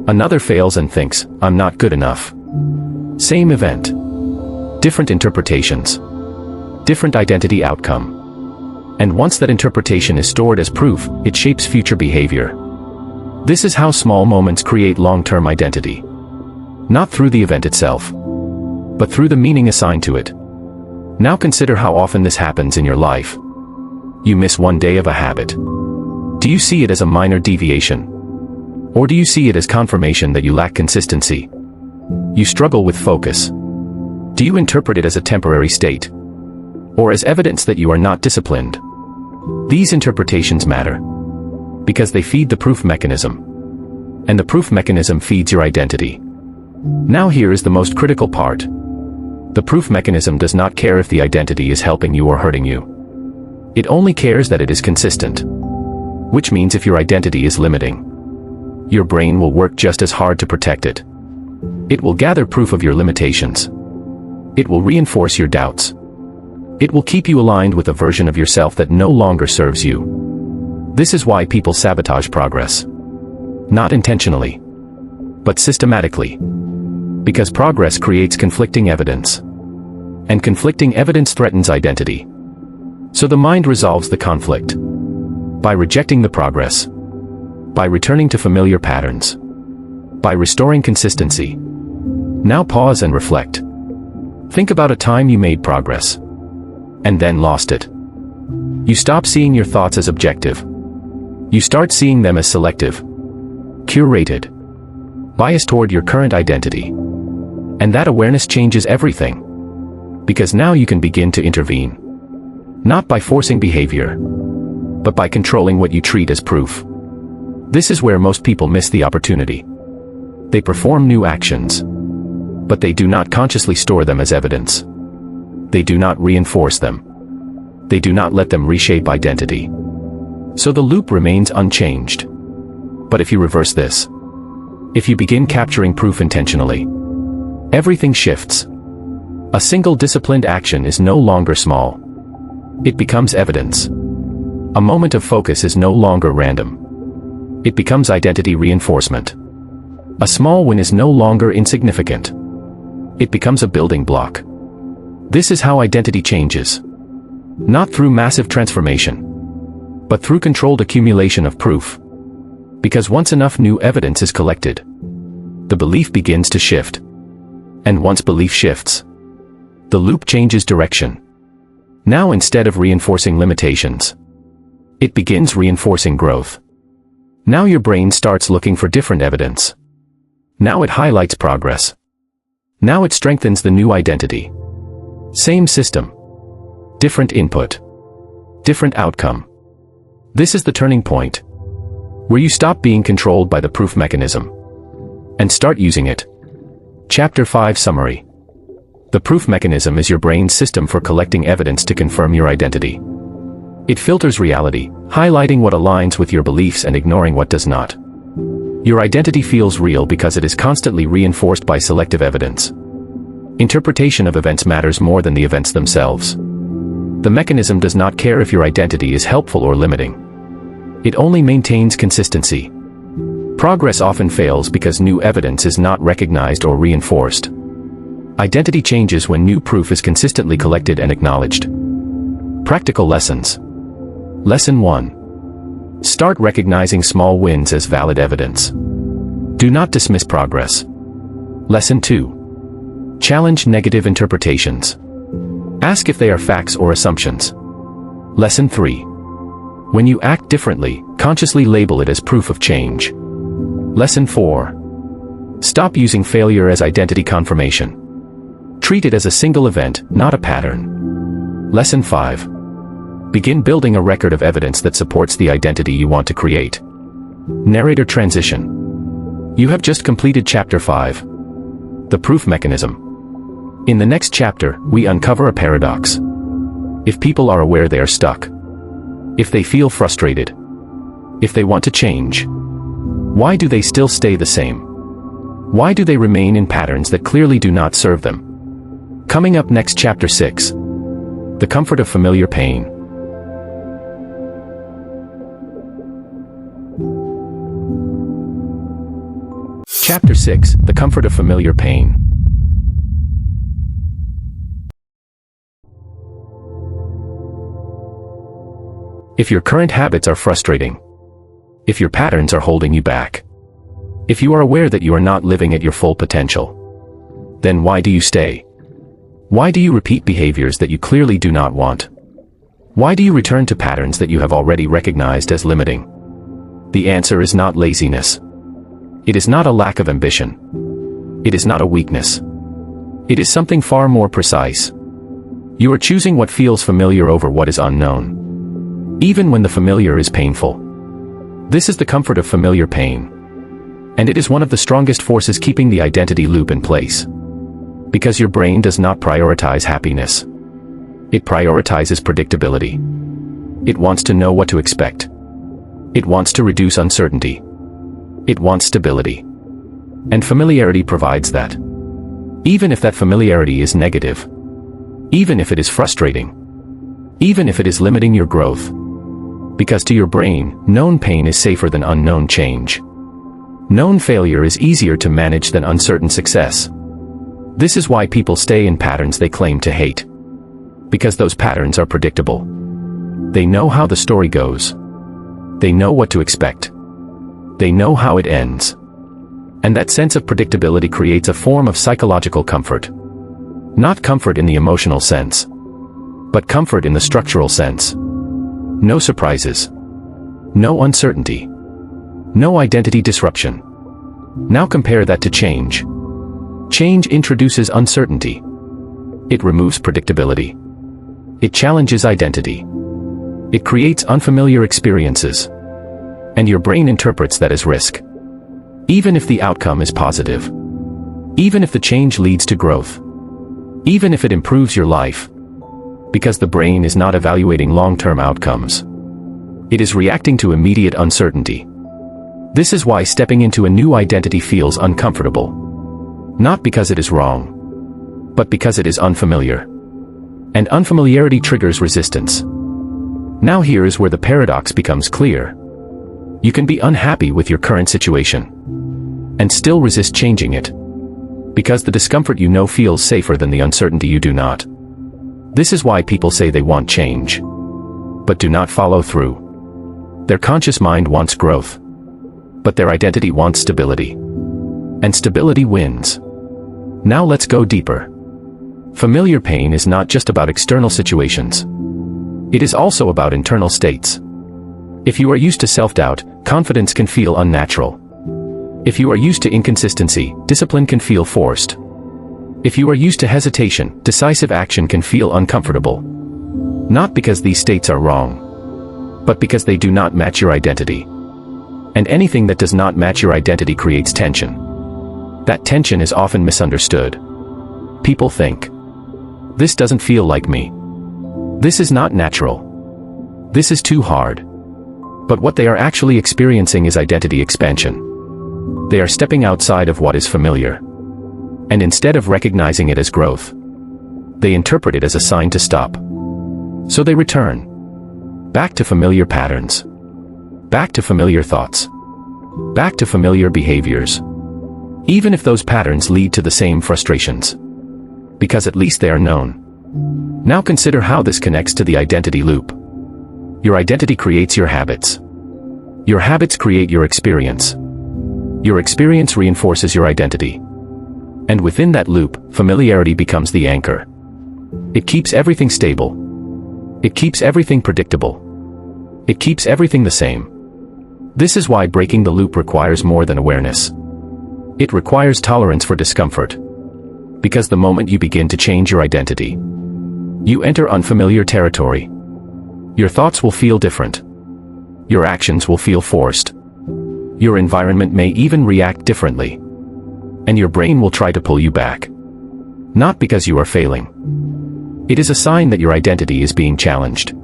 Another fails and thinks, I'm not good enough. Same event. Different interpretations. Different identity outcome. And once that interpretation is stored as proof, it shapes future behavior. This is how small moments create long-term identity. Not through the event itself, but through the meaning assigned to it. Now consider how often this happens in your life. You miss one day of a habit. Do you see it as a minor deviation? Or do you see it as confirmation that you lack consistency? You struggle with focus. Do you interpret it as a temporary state? Or as evidence that you are not disciplined? These interpretations matter. Because they feed the proof mechanism. And the proof mechanism feeds your identity. Now here is the most critical part. The proof mechanism does not care if the identity is helping you or hurting you. It only cares that it is consistent. Which means if your identity is limiting, your brain will work just as hard to protect it. It will gather proof of your limitations. It will reinforce your doubts. It will keep you aligned with a version of yourself that no longer serves you. This is why people sabotage progress. Not intentionally, but systematically. Because progress creates conflicting evidence. And conflicting evidence threatens identity. So the mind resolves the conflict. By rejecting the progress. By returning to familiar patterns. By restoring consistency. Now pause and reflect. Think about a time you made progress. And then lost it. You stop seeing your thoughts as objective. You start seeing them as selective. Curated. Biased toward your current identity. And that awareness changes everything. Because now you can begin to intervene. Not by forcing behavior, but by controlling what you treat as proof. This is where most people miss the opportunity. They perform new actions, but they do not consciously store them as evidence. They do not reinforce them. They do not let them reshape identity. So the loop remains unchanged. But if you reverse this, If you begin capturing proof intentionally, everything shifts. A single disciplined action is no longer small. It becomes evidence. A moment of focus is no longer random. It becomes identity reinforcement. A small win is no longer insignificant. It becomes a building block. This is how identity changes. Not through massive transformation, but through controlled accumulation of proof. Because once enough new evidence is collected, the belief begins to shift. And once belief shifts, the loop changes direction. Now, instead of reinforcing limitations, it begins reinforcing growth. Now your brain starts looking for different evidence. Now it highlights progress. Now it strengthens the new identity. Same system. Different input. Different outcome. This is the turning point, where you stop being controlled by the proof mechanism and start using it. Chapter 5 Summary. The proof mechanism is your brain's system for collecting evidence to confirm your identity. It filters reality, highlighting what aligns with your beliefs and ignoring what does not. Your identity feels real because it is constantly reinforced by selective evidence. Interpretation of events matters more than the events themselves. The mechanism does not care if your identity is helpful or limiting. It only maintains consistency. Progress often fails because new evidence is not recognized or reinforced. Identity changes when new proof is consistently collected and acknowledged. Practical lessons. Lesson 1. Start recognizing small wins as valid evidence. Do not dismiss progress. Lesson 2. Challenge negative interpretations. Ask if they are facts or assumptions. Lesson 3. When you act differently, consciously label it as proof of change. Lesson 4. Stop using failure as identity confirmation. Treat it as a single event, not a pattern. Lesson 5. Begin building a record of evidence that supports the identity you want to create. Narrator transition. You have just completed Chapter 5. The proof mechanism. In the next chapter, we uncover a paradox. If people are aware they are stuck, if they feel frustrated, if they want to change, why do they still stay the same? Why do they remain in patterns that clearly do not serve them? Coming up next, Chapter 6. The comfort of familiar pain. Chapter 6. The comfort of familiar pain. If your current habits are frustrating, if your patterns are holding you back, if you are aware that you are not living at your full potential, then why do you stay? Why do you repeat behaviors that you clearly do not want? Why do you return to patterns that you have already recognized as limiting? The answer is not laziness. It is not a lack of ambition. It is not a weakness. It is something far more precise. You are choosing what feels familiar over what is unknown, even when the familiar is painful. This is the comfort of familiar pain. And it is one of the strongest forces keeping the identity loop in place. Because your brain does not prioritize happiness. It prioritizes predictability. It wants to know what to expect. It wants to reduce uncertainty. It wants stability. And familiarity provides that. Even if that familiarity is negative. Even if it is frustrating. Even if it is limiting your growth. Because to your brain, known pain is safer than unknown change. Known failure is easier to manage than uncertain success. This is why people stay in patterns they claim to hate. Because those patterns are predictable. They know how the story goes. They know what to expect. They know how it ends. And that sense of predictability creates a form of psychological comfort. Not comfort in the emotional sense, but comfort in the structural sense. No surprises. No uncertainty. No identity disruption. Now compare that to change. Change introduces uncertainty. It removes predictability. It challenges identity. It creates unfamiliar experiences. And your brain interprets that as risk. Even if the outcome is positive. Even if the change leads to growth. Even if it improves your life. Because the brain is not evaluating long-term outcomes. It is reacting to immediate uncertainty. This is why stepping into a new identity feels uncomfortable. Not because it is wrong, but because it is unfamiliar. And unfamiliarity triggers resistance. Now here is where the paradox becomes clear. You can be unhappy with your current situation and still resist changing it, because the discomfort you know feels safer than the uncertainty you do not. This is why people say they want change, but do not follow through. Their conscious mind wants growth, but their identity wants stability. And stability wins. Now let's go deeper. Familiar pain is not just about external situations. It is also about internal states. If you are used to self-doubt, confidence can feel unnatural. If you are used to inconsistency, discipline can feel forced. If you are used to hesitation, decisive action can feel uncomfortable. Not because these states are wrong, but because they do not match your identity. And anything that does not match your identity creates tension. That tension is often misunderstood. People think, this doesn't feel like me. This is not natural. This is too hard. But what they are actually experiencing is identity expansion. They are stepping outside of what is familiar. And instead of recognizing it as growth, they interpret it as a sign to stop. So they return. Back to familiar patterns. Back to familiar thoughts. Back to familiar behaviors. Even if those patterns lead to the same frustrations. Because at least they are known. Now consider how this connects to the identity loop. Your identity creates your habits. Your habits create your experience. Your experience reinforces your identity. And within that loop, familiarity becomes the anchor. It keeps everything stable. It keeps everything predictable. It keeps everything the same. This is why breaking the loop requires more than awareness. It requires tolerance for discomfort. Because the moment you begin to change your identity, you enter unfamiliar territory. Your thoughts will feel different. Your actions will feel forced. Your environment may even react differently. And your brain will try to pull you back. Not because you are failing. It is a sign that your identity is being challenged.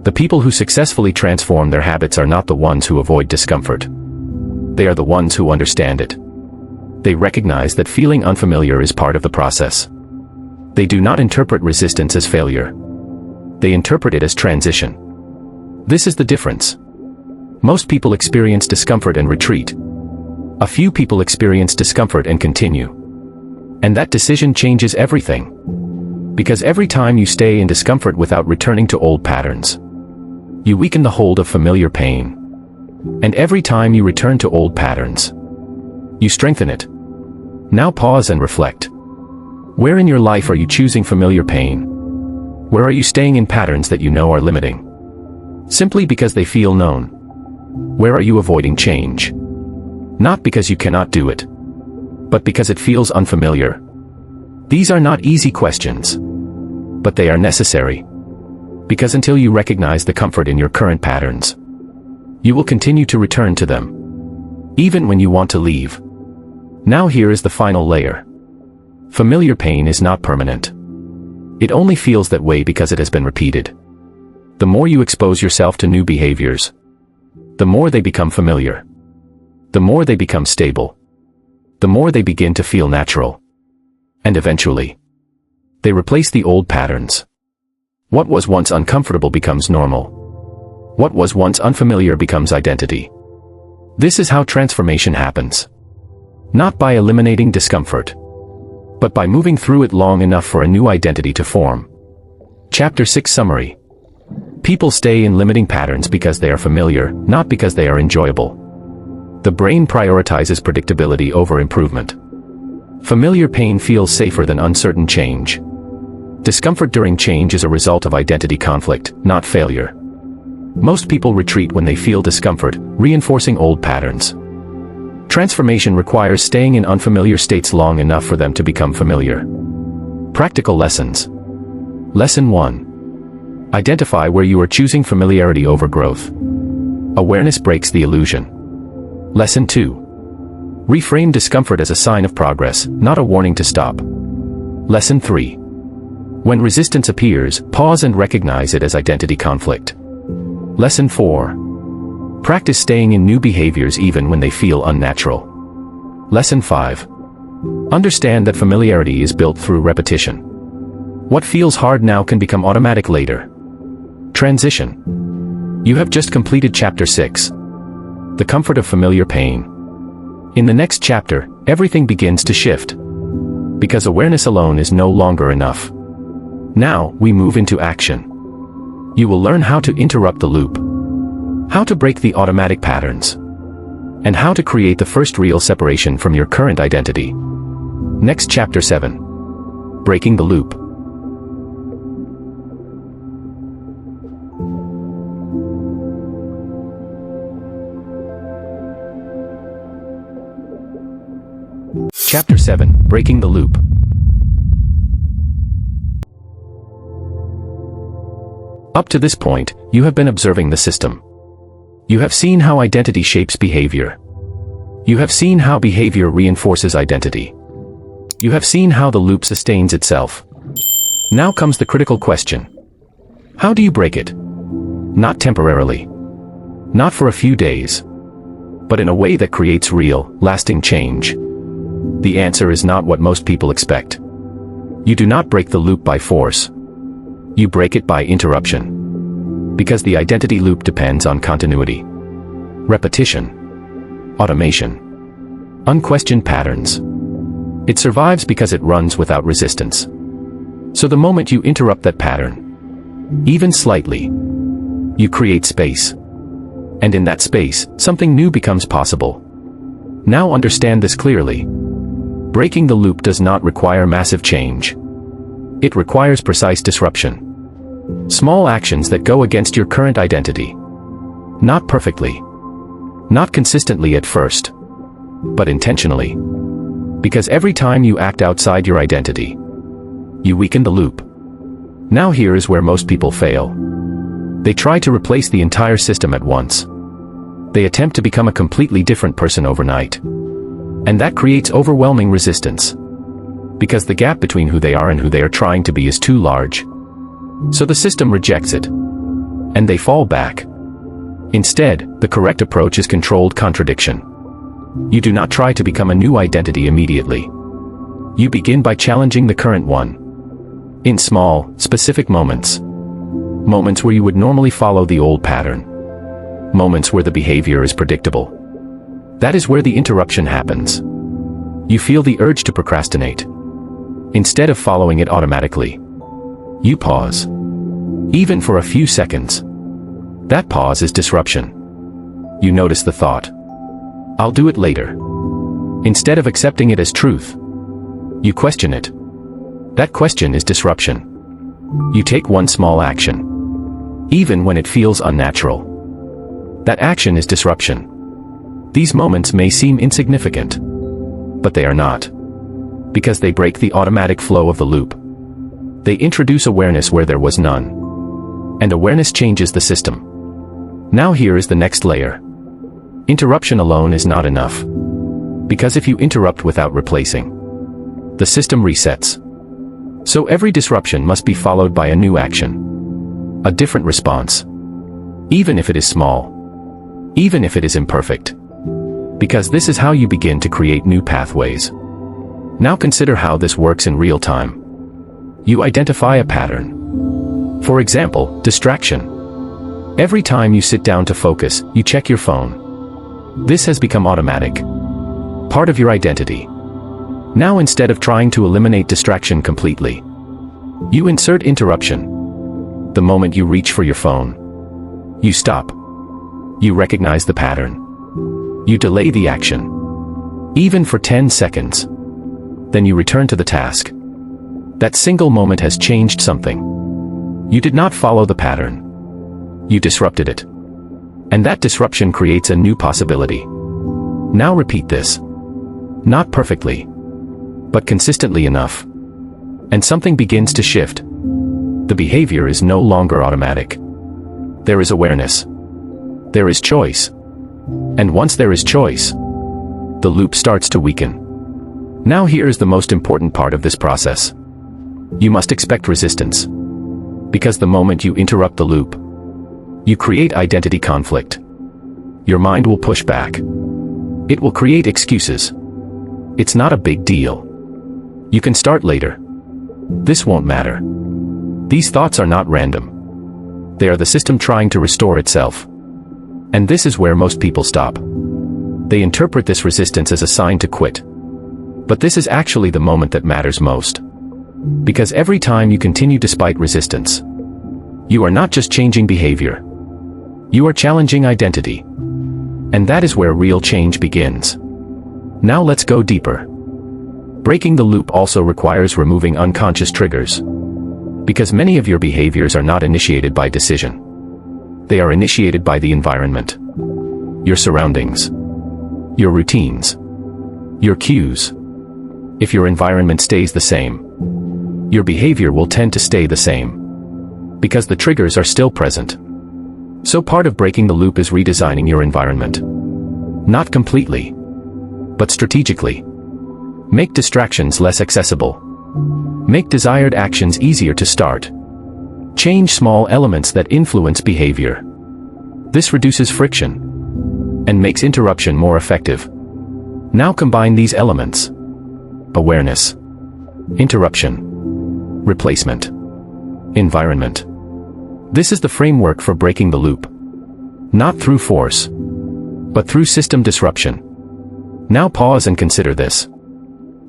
The people who successfully transform their habits are not the ones who avoid discomfort. They are the ones who understand it. They recognize that feeling unfamiliar is part of the process. They do not interpret resistance as failure. They interpret it as transition. This is the difference. Most people experience discomfort and retreat. A few people experience discomfort and continue. And that decision changes everything. Because every time you stay in discomfort without returning to old patterns, you weaken the hold of familiar pain. And every time you return to old patterns, you strengthen it. Now pause and reflect. Where in your life are you choosing familiar pain? Where are you staying in patterns that you know are limiting? Simply because they feel known. Where are you avoiding change? Not because you cannot do it, but because it feels unfamiliar. These are not easy questions, but they are necessary. Because until you recognize the comfort in your current patterns, you will continue to return to them, even when you want to leave. Now here is the final layer. Familiar pain is not permanent. It only feels that way because it has been repeated. The more you expose yourself to new behaviors, the more they become familiar. The more they become stable. The more they begin to feel natural. And eventually, they replace the old patterns. What was once uncomfortable becomes normal. What was once unfamiliar becomes identity. This is how transformation happens. Not by eliminating discomfort, but by moving through it long enough for a new identity to form. Chapter 6 Summary. People stay in limiting patterns because they are familiar, not because they are enjoyable. The brain prioritizes predictability over improvement. Familiar pain feels safer than uncertain change. Discomfort during change is a result of identity conflict, not failure. Most people retreat when they feel discomfort, reinforcing old patterns. Transformation requires staying in unfamiliar states long enough for them to become familiar. Practical lessons. Lesson 1. Identify where you are choosing familiarity over growth. Awareness breaks the illusion. Lesson 2. Reframe discomfort as a sign of progress, not a warning to stop. Lesson 3. When resistance appears, pause and recognize it as identity conflict. Lesson 4. Practice staying in new behaviors even when they feel unnatural. Lesson 5. Understand that familiarity is built through repetition. What feels hard now can become automatic later. Transition. You have just completed Chapter 6. The comfort of familiar pain. In the next chapter, everything begins to shift. Because awareness alone is no longer enough. Now, we move into action. You will learn how to interrupt the loop, how to break the automatic patterns, and how to create the first real separation from your current identity. Next, Chapter 7. Breaking the loop. Chapter 7. Breaking the loop. Up to this point, you have been observing the system. You have seen how identity shapes behavior. You have seen how behavior reinforces identity. You have seen how the loop sustains itself. Now comes the critical question. How do you break it? Not temporarily. Not for a few days. But in a way that creates real, lasting change. The answer is not what most people expect. You do not break the loop by force. You break it by interruption. Because the identity loop depends on continuity, repetition, automation, unquestioned patterns. It survives because it runs without resistance. So the moment you interrupt that pattern, even slightly, you create space. And in that space, something new becomes possible. Now understand this clearly. Breaking the loop does not require massive change. It requires precise disruption. Small actions that go against your current identity. Not perfectly. Not consistently at first. But intentionally. Because every time you act outside your identity, you weaken the loop. Now here is where most people fail. They try to replace the entire system at once. They attempt to become a completely different person overnight. And that creates overwhelming resistance. Because the gap between who they are and who they are trying to be is too large. So the system rejects it. And they fall back. Instead, the correct approach is controlled contradiction. You do not try to become a new identity immediately. You begin by challenging the current one. In small, specific moments. Moments where you would normally follow the old pattern. Moments where the behavior is predictable. That is where the interruption happens. You feel the urge to procrastinate. Instead of following it automatically, you pause. Even for a few seconds. That pause is disruption. You notice the thought. I'll do it later. Instead of accepting it as truth, you question it. That question is disruption. You take one small action. Even when it feels unnatural. That action is disruption. These moments may seem insignificant. But they are not. Because they break the automatic flow of the loop. They introduce awareness where there was none. And awareness changes the system. Now here is the next layer. Interruption alone is not enough. Because if you interrupt without replacing, the system resets. So every disruption must be followed by a new action. A different response. Even if it is small. Even if it is imperfect. Because this is how you begin to create new pathways. Now consider how this works in real time. You identify a pattern. For example, distraction. Every time you sit down to focus, you check your phone. This has become automatic. Part of your identity. Now instead of trying to eliminate distraction completely, you insert interruption. The moment you reach for your phone, you stop. You recognize the pattern. You delay the action. Even for 10 seconds. Then you return to the task. That single moment has changed something. You did not follow the pattern. You disrupted it. And that disruption creates a new possibility. Now repeat this. Not perfectly. But consistently enough. And something begins to shift. The behavior is no longer automatic. There is awareness. There is choice. And once there is choice, the loop starts to weaken. Now here is the most important part of this process. You must expect resistance. Because the moment you interrupt the loop, you create identity conflict. your mind will push back. It will create excuses. It's not a big deal. You can start later. This won't matter. These thoughts are not random. They are the system trying to restore itself. And this is where most people stop. They interpret this resistance as a sign to quit. But this is actually the moment that matters most. Because every time you continue despite resistance, you are not just changing behavior. You are challenging identity. And that is where real change begins. Now let's go deeper. Breaking the loop also requires removing unconscious triggers. Because many of your behaviors are not initiated by decision. They are initiated by the environment. Your surroundings. Your routines. Your cues. If your environment stays the same, your behavior will tend to stay the same. Because the triggers are still present. So part of breaking the loop is redesigning your environment. Not completely, but strategically. Make distractions less accessible. Make desired actions easier to start. Change small elements that influence behavior. This reduces friction and makes interruption more effective. Now combine these elements. Awareness. Interruption. Replacement. Environment. This is the framework for breaking the loop. Not through force, but through system disruption. Now pause and consider this.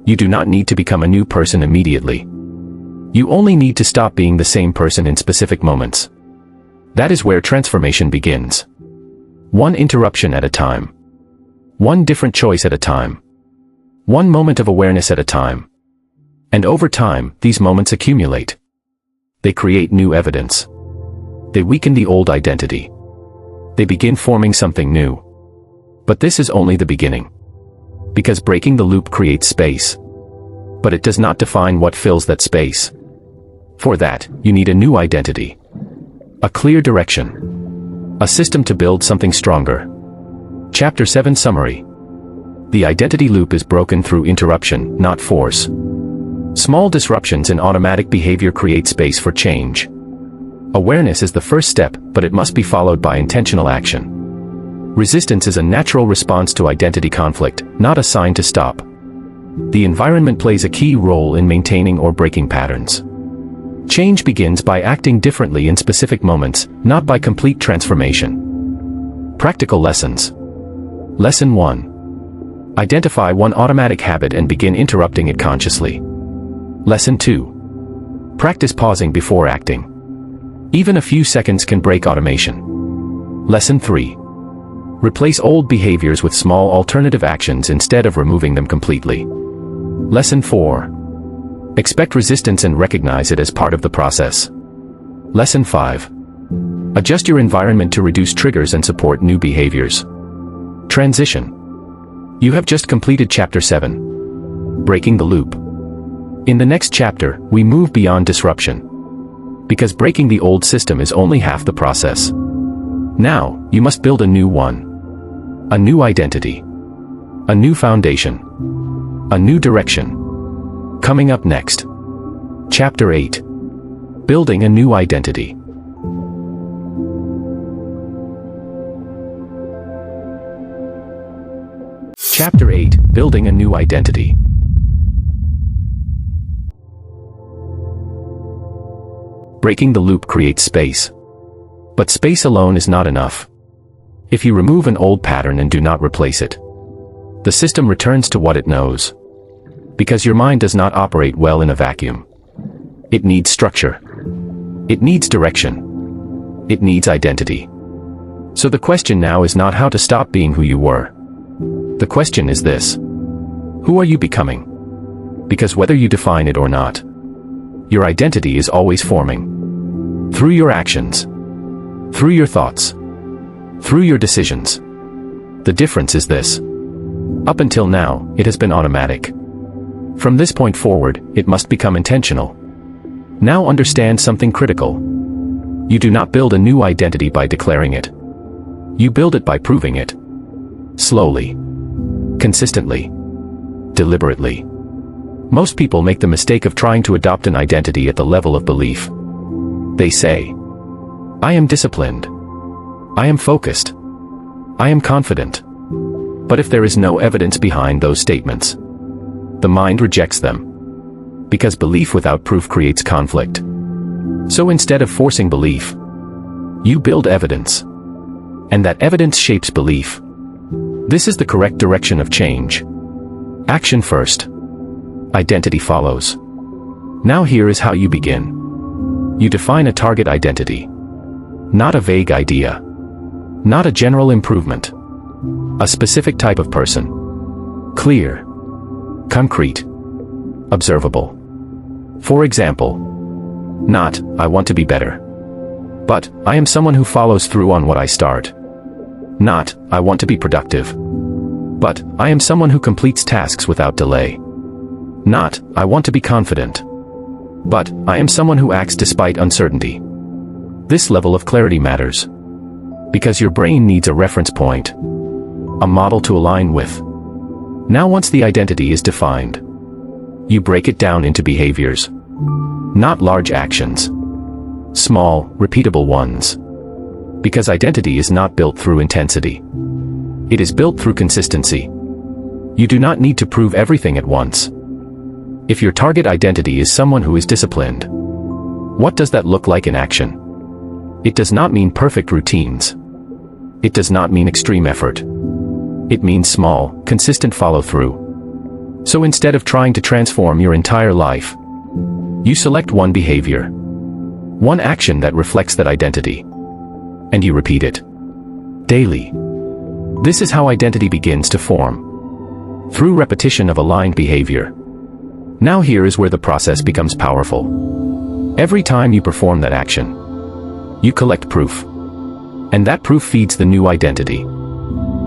You do not need to become a new person immediately. You only need to stop being the same person in specific moments. That is where transformation begins. One interruption at a time. One different choice at a time. One moment of awareness at a time. And over time, these moments accumulate. They create new evidence. They weaken the old identity. They begin forming something new. But this is only the beginning. Because breaking the loop creates space. But it does not define what fills that space. For that, you need a new identity. A clear direction. A system to build something stronger. Chapter 7 Summary. The identity loop is broken through interruption, not force. Small disruptions in automatic behavior create space for change. Awareness is the first step, but it must be followed by intentional action. Resistance is a natural response to identity conflict, not a sign to stop. The environment plays a key role in maintaining or breaking patterns. Change begins by acting differently in specific moments, not by complete transformation. Practical lessons. Lesson 1. Identify one automatic habit and begin interrupting it consciously. Lesson 2. Practice pausing before acting. Even a few seconds can break automation. Lesson 3. Replace old behaviors with small alternative actions instead of removing them completely. Lesson 4. Expect resistance and recognize it as part of the process. Lesson 5. Adjust your environment to reduce triggers and support new behaviors. Transition. You have just completed Chapter 7. Breaking the loop. In the next chapter, we move beyond disruption. Because breaking the old system is only half the process. Now, you must build a new one. A new identity. A new foundation. A new direction. Coming up next. Chapter 8. Building a new identity. Chapter 8. Building a new identity. Breaking the loop creates space. But space alone is not enough. If you remove an old pattern and do not replace it, the system returns to what it knows. Because your mind does not operate well in a vacuum. It needs structure. It needs direction. It needs identity. So the question now is not how to stop being who you were. The question is this. Who are you becoming? Because whether you define it or not, your identity is always forming. Through your actions. Through your thoughts. Through your decisions. The difference is this. Up until now, it has been automatic. From this point forward, it must become intentional. Now understand something critical. You do not build a new identity by declaring it. You build it by proving it. Slowly. Consistently. Deliberately. Most people make the mistake of trying to adopt an identity at the level of belief. They say, I am disciplined. I am focused. I am confident. But if there is no evidence behind those statements, the mind rejects them. Because belief without proof creates conflict. So instead of forcing belief, you build evidence. And that evidence shapes belief. This is the correct direction of change. Action first. Identity follows. Now here is how you begin. You define a target identity. Not a vague idea. Not a general improvement. A specific type of person. Clear. Concrete. Observable. For example, not, I want to be better. But, I am someone who follows through on what I start. Not, I want to be productive. But, I am someone who completes tasks without delay. Not, I want to be confident. But, I am someone who acts despite uncertainty. This level of clarity matters. Because your brain needs a reference point. A model to align with. Now once the identity is defined, you break it down into behaviors. Not large actions. Small, repeatable ones. Because identity is not built through intensity. It is built through consistency. You do not need to prove everything at once. If your target identity is someone who is disciplined, what does that look like in action? It does not mean perfect routines. It does not mean extreme effort. It means small, consistent follow-through. So instead of trying to transform your entire life, you select one behavior. One action that reflects that identity. And you repeat it. Daily. This is how identity begins to form. Through repetition of aligned behavior. Now here is where the process becomes powerful. Every time you perform that action, you collect proof. And that proof feeds the new identity.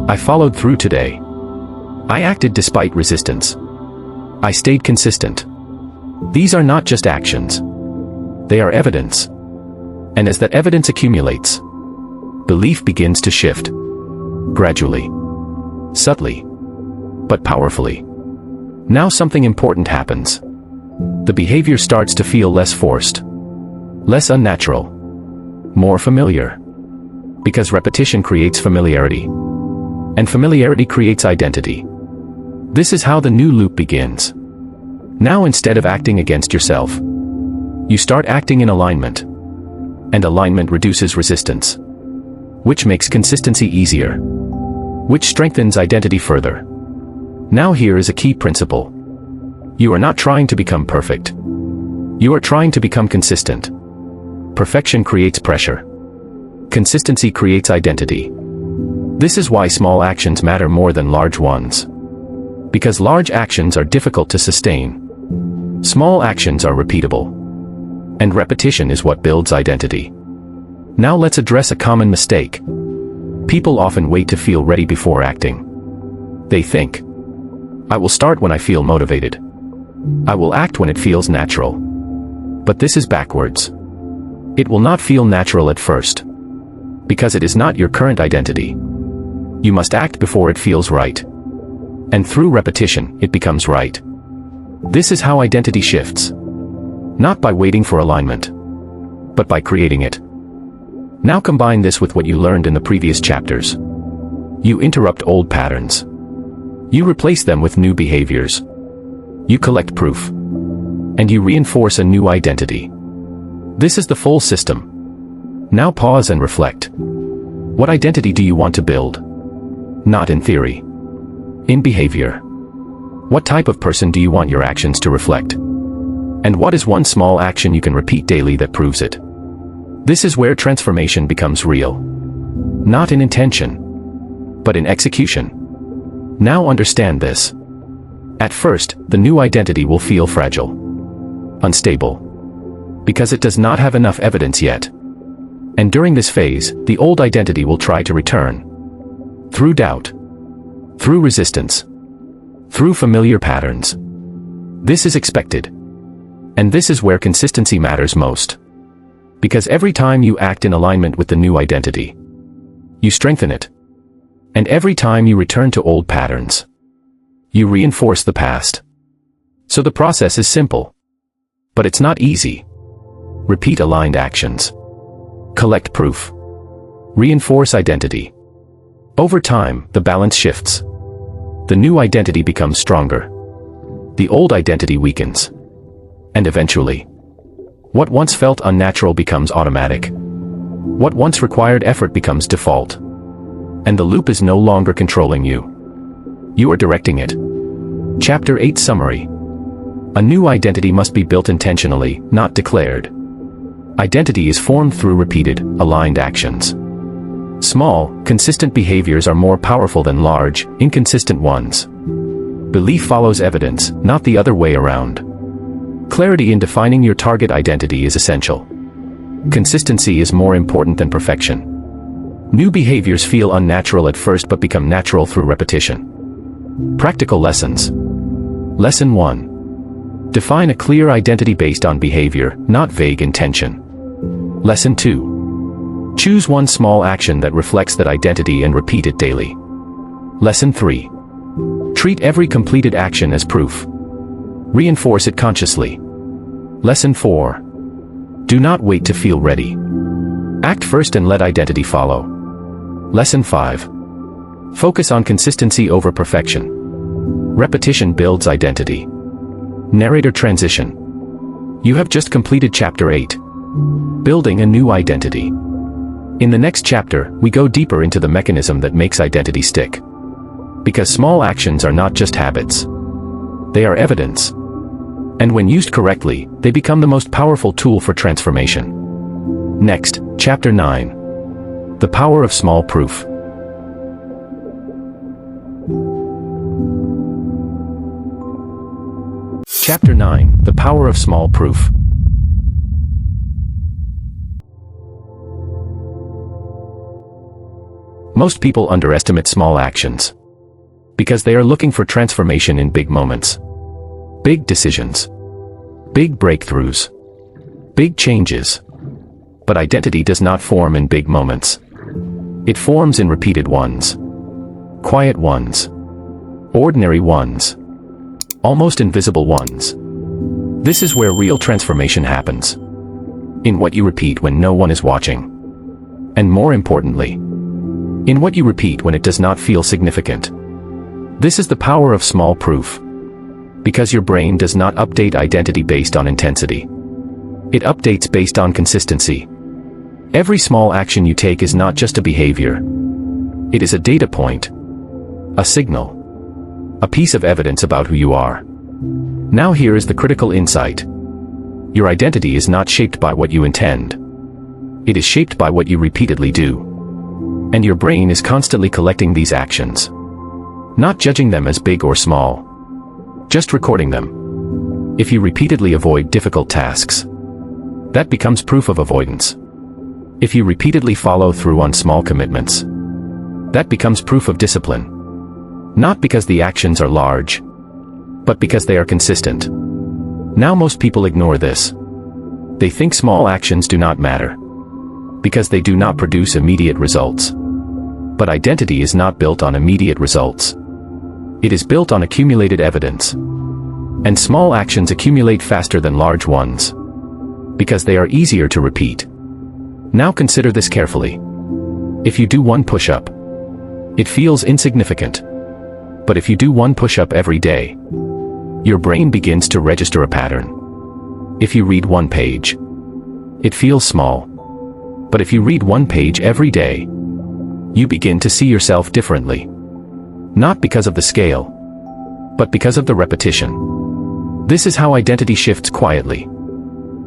I followed through today. I acted despite resistance. I stayed consistent. These are not just actions. They are evidence. And as that evidence accumulates, belief begins to shift. Gradually. Subtly. But powerfully. Now something important happens. The behavior starts to feel less forced. Less unnatural. More familiar. Because repetition creates familiarity. And familiarity creates identity. This is how the new loop begins. Now instead of acting against yourself, you start acting in alignment. And alignment reduces resistance. Which makes consistency easier. Which strengthens identity further. Now here is a key principle. You are not trying to become perfect. You are trying to become consistent. Perfection creates pressure. Consistency creates identity. This is why small actions matter more than large ones. Because large actions are difficult to sustain. Small actions are repeatable. And repetition is what builds identity. Now let's address a common mistake. People often wait to feel ready before acting. They think, I will start when I feel motivated. I will act when it feels natural. But this is backwards. It will not feel natural at first. Because it is not your current identity. You must act before it feels right. And through repetition, it becomes right. This is how identity shifts. Not by waiting for alignment, but by creating it. Now combine this with what you learned in the previous chapters. You interrupt old patterns. You replace them with new behaviors. You collect proof. And you reinforce a new identity. This is the full system. Now pause and reflect. What identity do you want to build? Not in theory. In behavior. What type of person do you want your actions to reflect? And what is one small action you can repeat daily that proves it? This is where transformation becomes real. Not in intention, but in execution. Now understand this. At first, the new identity will feel fragile. Unstable. Because it does not have enough evidence yet. And during this phase, the old identity will try to return. Through doubt. Through resistance. Through familiar patterns. This is expected. And this is where consistency matters most. Because every time you act in alignment with the new identity, you strengthen it. And every time you return to old patterns, you reinforce the past. So the process is simple. But it's not easy. Repeat aligned actions. Collect proof. Reinforce identity. Over time, the balance shifts. The new identity becomes stronger. The old identity weakens. And eventually, what once felt unnatural becomes automatic. What once required effort becomes default. And the loop is no longer controlling you. You are directing it. Chapter 8 Summary. A new identity must be built intentionally, not declared. Identity is formed through repeated, aligned actions. Small, consistent behaviors are more powerful than large, inconsistent ones. Belief follows evidence, not the other way around. Clarity in defining your target identity is essential. Consistency is more important than perfection. New behaviors feel unnatural at first but become natural through repetition. Practical lessons. Lesson 1. Define a clear identity based on behavior, not vague intention. Lesson 2. Choose one small action that reflects that identity and repeat it daily. Lesson 3. Treat every completed action as proof. Reinforce it consciously. Lesson 4. Do not wait to feel ready. Act first and let identity follow. Lesson 5. Focus on consistency over perfection. Repetition builds identity. Narrator transition. You have just completed Chapter 8. Building a new identity. In the next chapter, we go deeper into the mechanism that makes identity stick. Because small actions are not just habits. They are evidence. And when used correctly, they become the most powerful tool for transformation. Next, Chapter 9. The Power of Small Proof. Chapter 9. The Power of Small Proof. Most people underestimate small actions. Because they are looking for transformation in big moments. Big decisions. Big breakthroughs. Big changes. But identity does not form in big moments. It forms in repeated ones. Quiet ones. Ordinary ones. Almost invisible ones. This is where real transformation happens. In what you repeat when no one is watching. And more importantly, in what you repeat when it does not feel significant. This is the power of small proof. Because your brain does not update identity based on intensity. It updates based on consistency. Every small action you take is not just a behavior. It is a data point. A signal. A piece of evidence about who you are. Now here is the critical insight. Your identity is not shaped by what you intend. It is shaped by what you repeatedly do. And your brain is constantly collecting these actions. Not judging them as big or small. Just recording them. If you repeatedly avoid difficult tasks, that becomes proof of avoidance. If you repeatedly follow through on small commitments, that becomes proof of discipline. Not because the actions are large, but because they are consistent. Now most people ignore this. They think small actions do not matter. Because they do not produce immediate results. But identity is not built on immediate results. It is built on accumulated evidence. And small actions accumulate faster than large ones. Because they are easier to repeat. Now consider this carefully. If you do one push-up, it feels insignificant. But if you do one push-up every day, your brain begins to register a pattern. If you read one page, it feels small. But if you read one page every day, you begin to see yourself differently. Not because of the scale, but because of the repetition. This is how identity shifts quietly.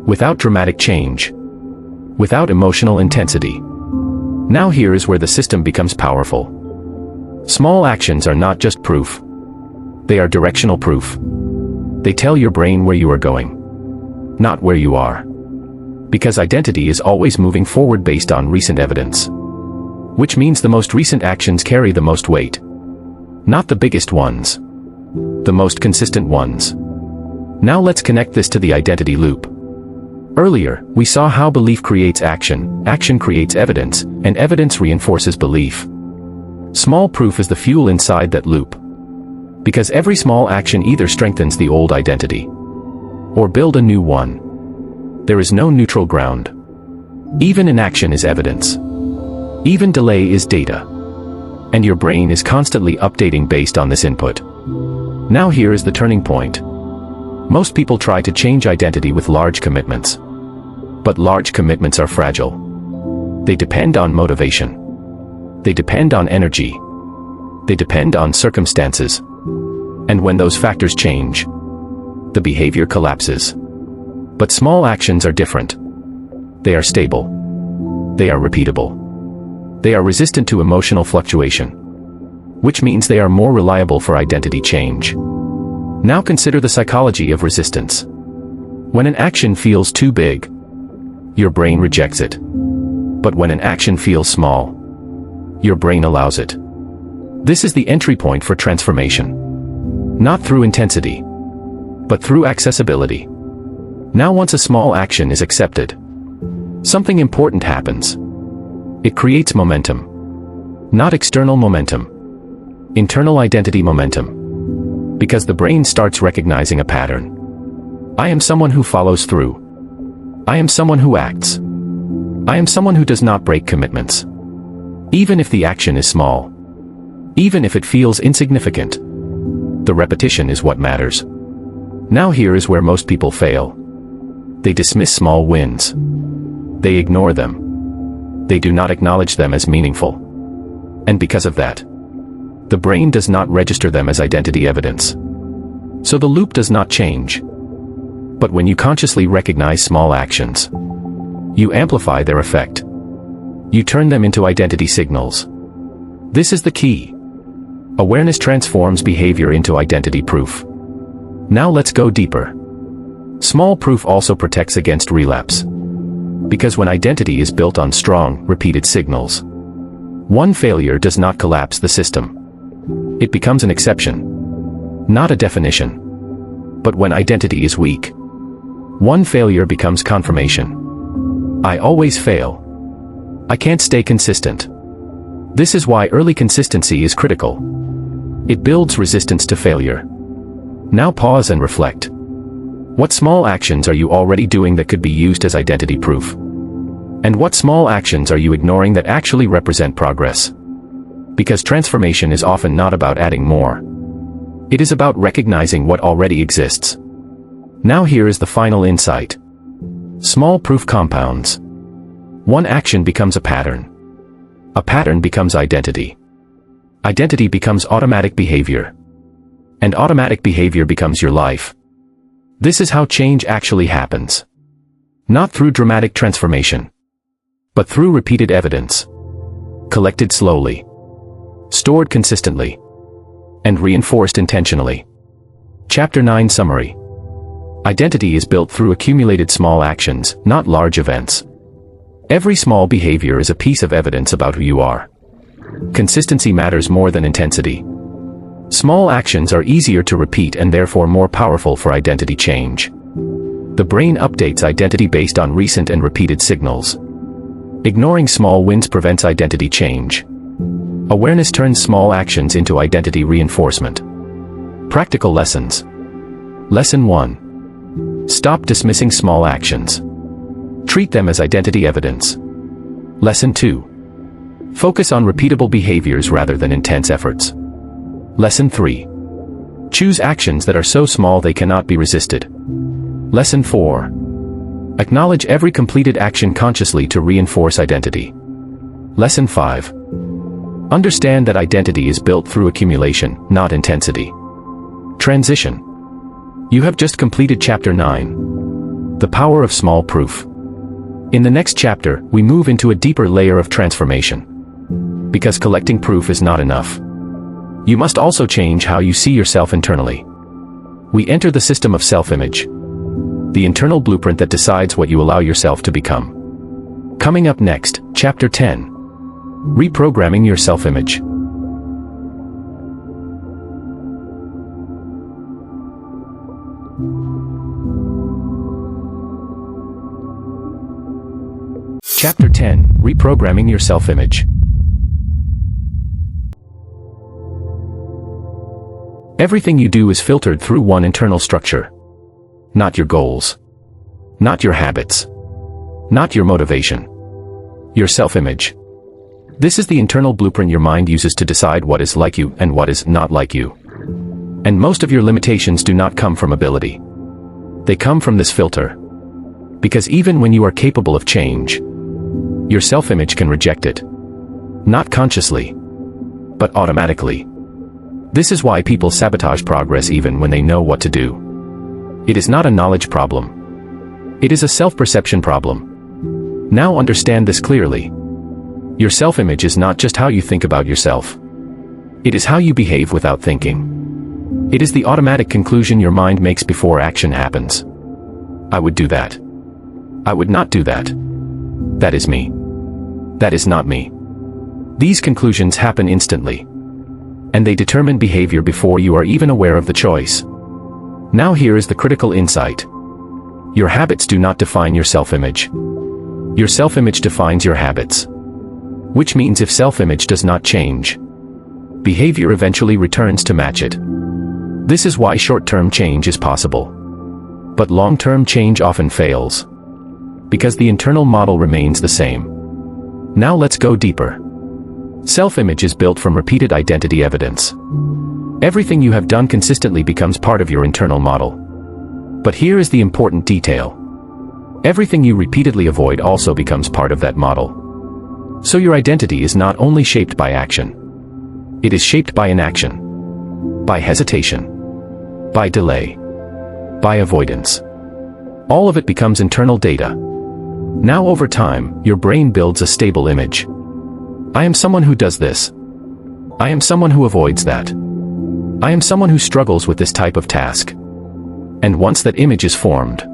Without dramatic change. Without emotional intensity. Now here is where the system becomes powerful. Small actions are not just proof. They are directional proof. They tell your brain where you are going. Not where you are. Because identity is always moving forward based on recent evidence. Which means the most recent actions carry the most weight. Not the biggest ones. The most consistent ones. Now let's connect this to the identity loop. Earlier, we saw how belief creates action, action creates evidence, and evidence reinforces belief. Small proof is the fuel inside that loop. Because every small action either strengthens the old identity or build a new one. There is no neutral ground. Even inaction is evidence. Even delay is data. And your brain is constantly updating based on this input. Now here is the turning point. Most people try to change identity with large commitments. But large commitments are fragile. They depend on motivation. They depend on energy. They depend on circumstances. And when those factors change, the behavior collapses. But small actions are different. They are stable. They are repeatable. They are resistant to emotional fluctuation, which means they are more reliable for identity change. Now consider the psychology of resistance. When an action feels too big, your brain rejects it. But when an action feels small, your brain allows it. This is the entry point for transformation. Not through intensity, but through accessibility. Now once a small action is accepted, something important happens. It creates momentum. Not external momentum. Internal identity momentum. Because the brain starts recognizing a pattern. I am someone who follows through. I am someone who acts. I am someone who does not break commitments. Even if the action is small. Even if it feels insignificant. The repetition is what matters. Now here is where most people fail. They dismiss small wins. They ignore them. They do not acknowledge them as meaningful. And because of that, the brain does not register them as identity evidence. So the loop does not change. But when you consciously recognize small actions, you amplify their effect. You turn them into identity signals. This is the key. Awareness transforms behavior into identity proof. Now let's go deeper. Small proof also protects against relapse. Because when identity is built on strong, repeated signals, one failure does not collapse the system. It becomes an exception, not a definition. But when identity is weak, one failure becomes confirmation. I always fail. I can't stay consistent. This is why early consistency is critical. It builds resistance to failure. Now pause and reflect. What small actions are you already doing that could be used as identity proof? And what small actions are you ignoring that actually represent progress? Because transformation is often not about adding more. It is about recognizing what already exists. Now here is the final insight. Small proof compounds. One action becomes a pattern. A pattern becomes identity. Identity becomes automatic behavior. And automatic behavior becomes your life. This is how change actually happens. Not through dramatic transformation, but through repeated evidence. Collected slowly. Stored consistently. And reinforced intentionally. Chapter 9 Summary. Identity is built through accumulated small actions, not large events. Every small behavior is a piece of evidence about who you are. Consistency matters more than intensity. Small actions are easier to repeat and therefore more powerful for identity change. The brain updates identity based on recent and repeated signals. Ignoring small wins prevents identity change. Awareness turns small actions into identity reinforcement. Practical lessons. Lesson 1. Stop dismissing small actions. Treat them as identity evidence. Lesson 2. Focus on repeatable behaviors rather than intense efforts. Lesson 3. Choose actions that are so small they cannot be resisted. Lesson 4. Acknowledge every completed action consciously to reinforce identity. Lesson 5. Understand that identity is built through accumulation, not intensity. Transition. You have just completed Chapter 9. The Power of Small Proof. In the next chapter, we move into a deeper layer of transformation. Because collecting proof is not enough. You must also change how you see yourself internally. We enter the system of self-image. The internal blueprint that decides what you allow yourself to become. Coming up next, Chapter 10. Reprogramming your self-image. Chapter 10. Reprogramming your self-image. Everything you do is filtered through one internal structure. Not your goals. Not your habits. Not your motivation. Your self-image. This is the internal blueprint your mind uses to decide what is like you and what is not like you. And most of your limitations do not come from ability. They come from this filter. Because even when you are capable of change, your self-image can reject it. Not consciously, but automatically. This is why people sabotage progress even when they know what to do. It is not a knowledge problem. It is a self-perception problem. Now understand this clearly. Your self-image is not just how you think about yourself. It is how you behave without thinking. It is the automatic conclusion your mind makes before action happens. I would do that. I would not do that. That is me. That is not me. These conclusions happen instantly. And they determine behavior before you are even aware of the choice. Now here is the critical insight. Your habits do not define your self-image. Your self-image defines your habits. Which means if self-image does not change, behavior eventually returns to match it. This is why short-term change is possible. But long-term change often fails. Because the internal model remains the same. Now let's go deeper. Self-image is built from repeated identity evidence. Everything you have done consistently becomes part of your internal model. But here is the important detail. Everything you repeatedly avoid also becomes part of that model. So your identity is not only shaped by action. It is shaped by inaction. By hesitation. By delay. By avoidance. All of it becomes internal data. Now over time, your brain builds a stable image. I am someone who does this. I am someone who avoids that. I am someone who struggles with this type of task. And once that image is formed,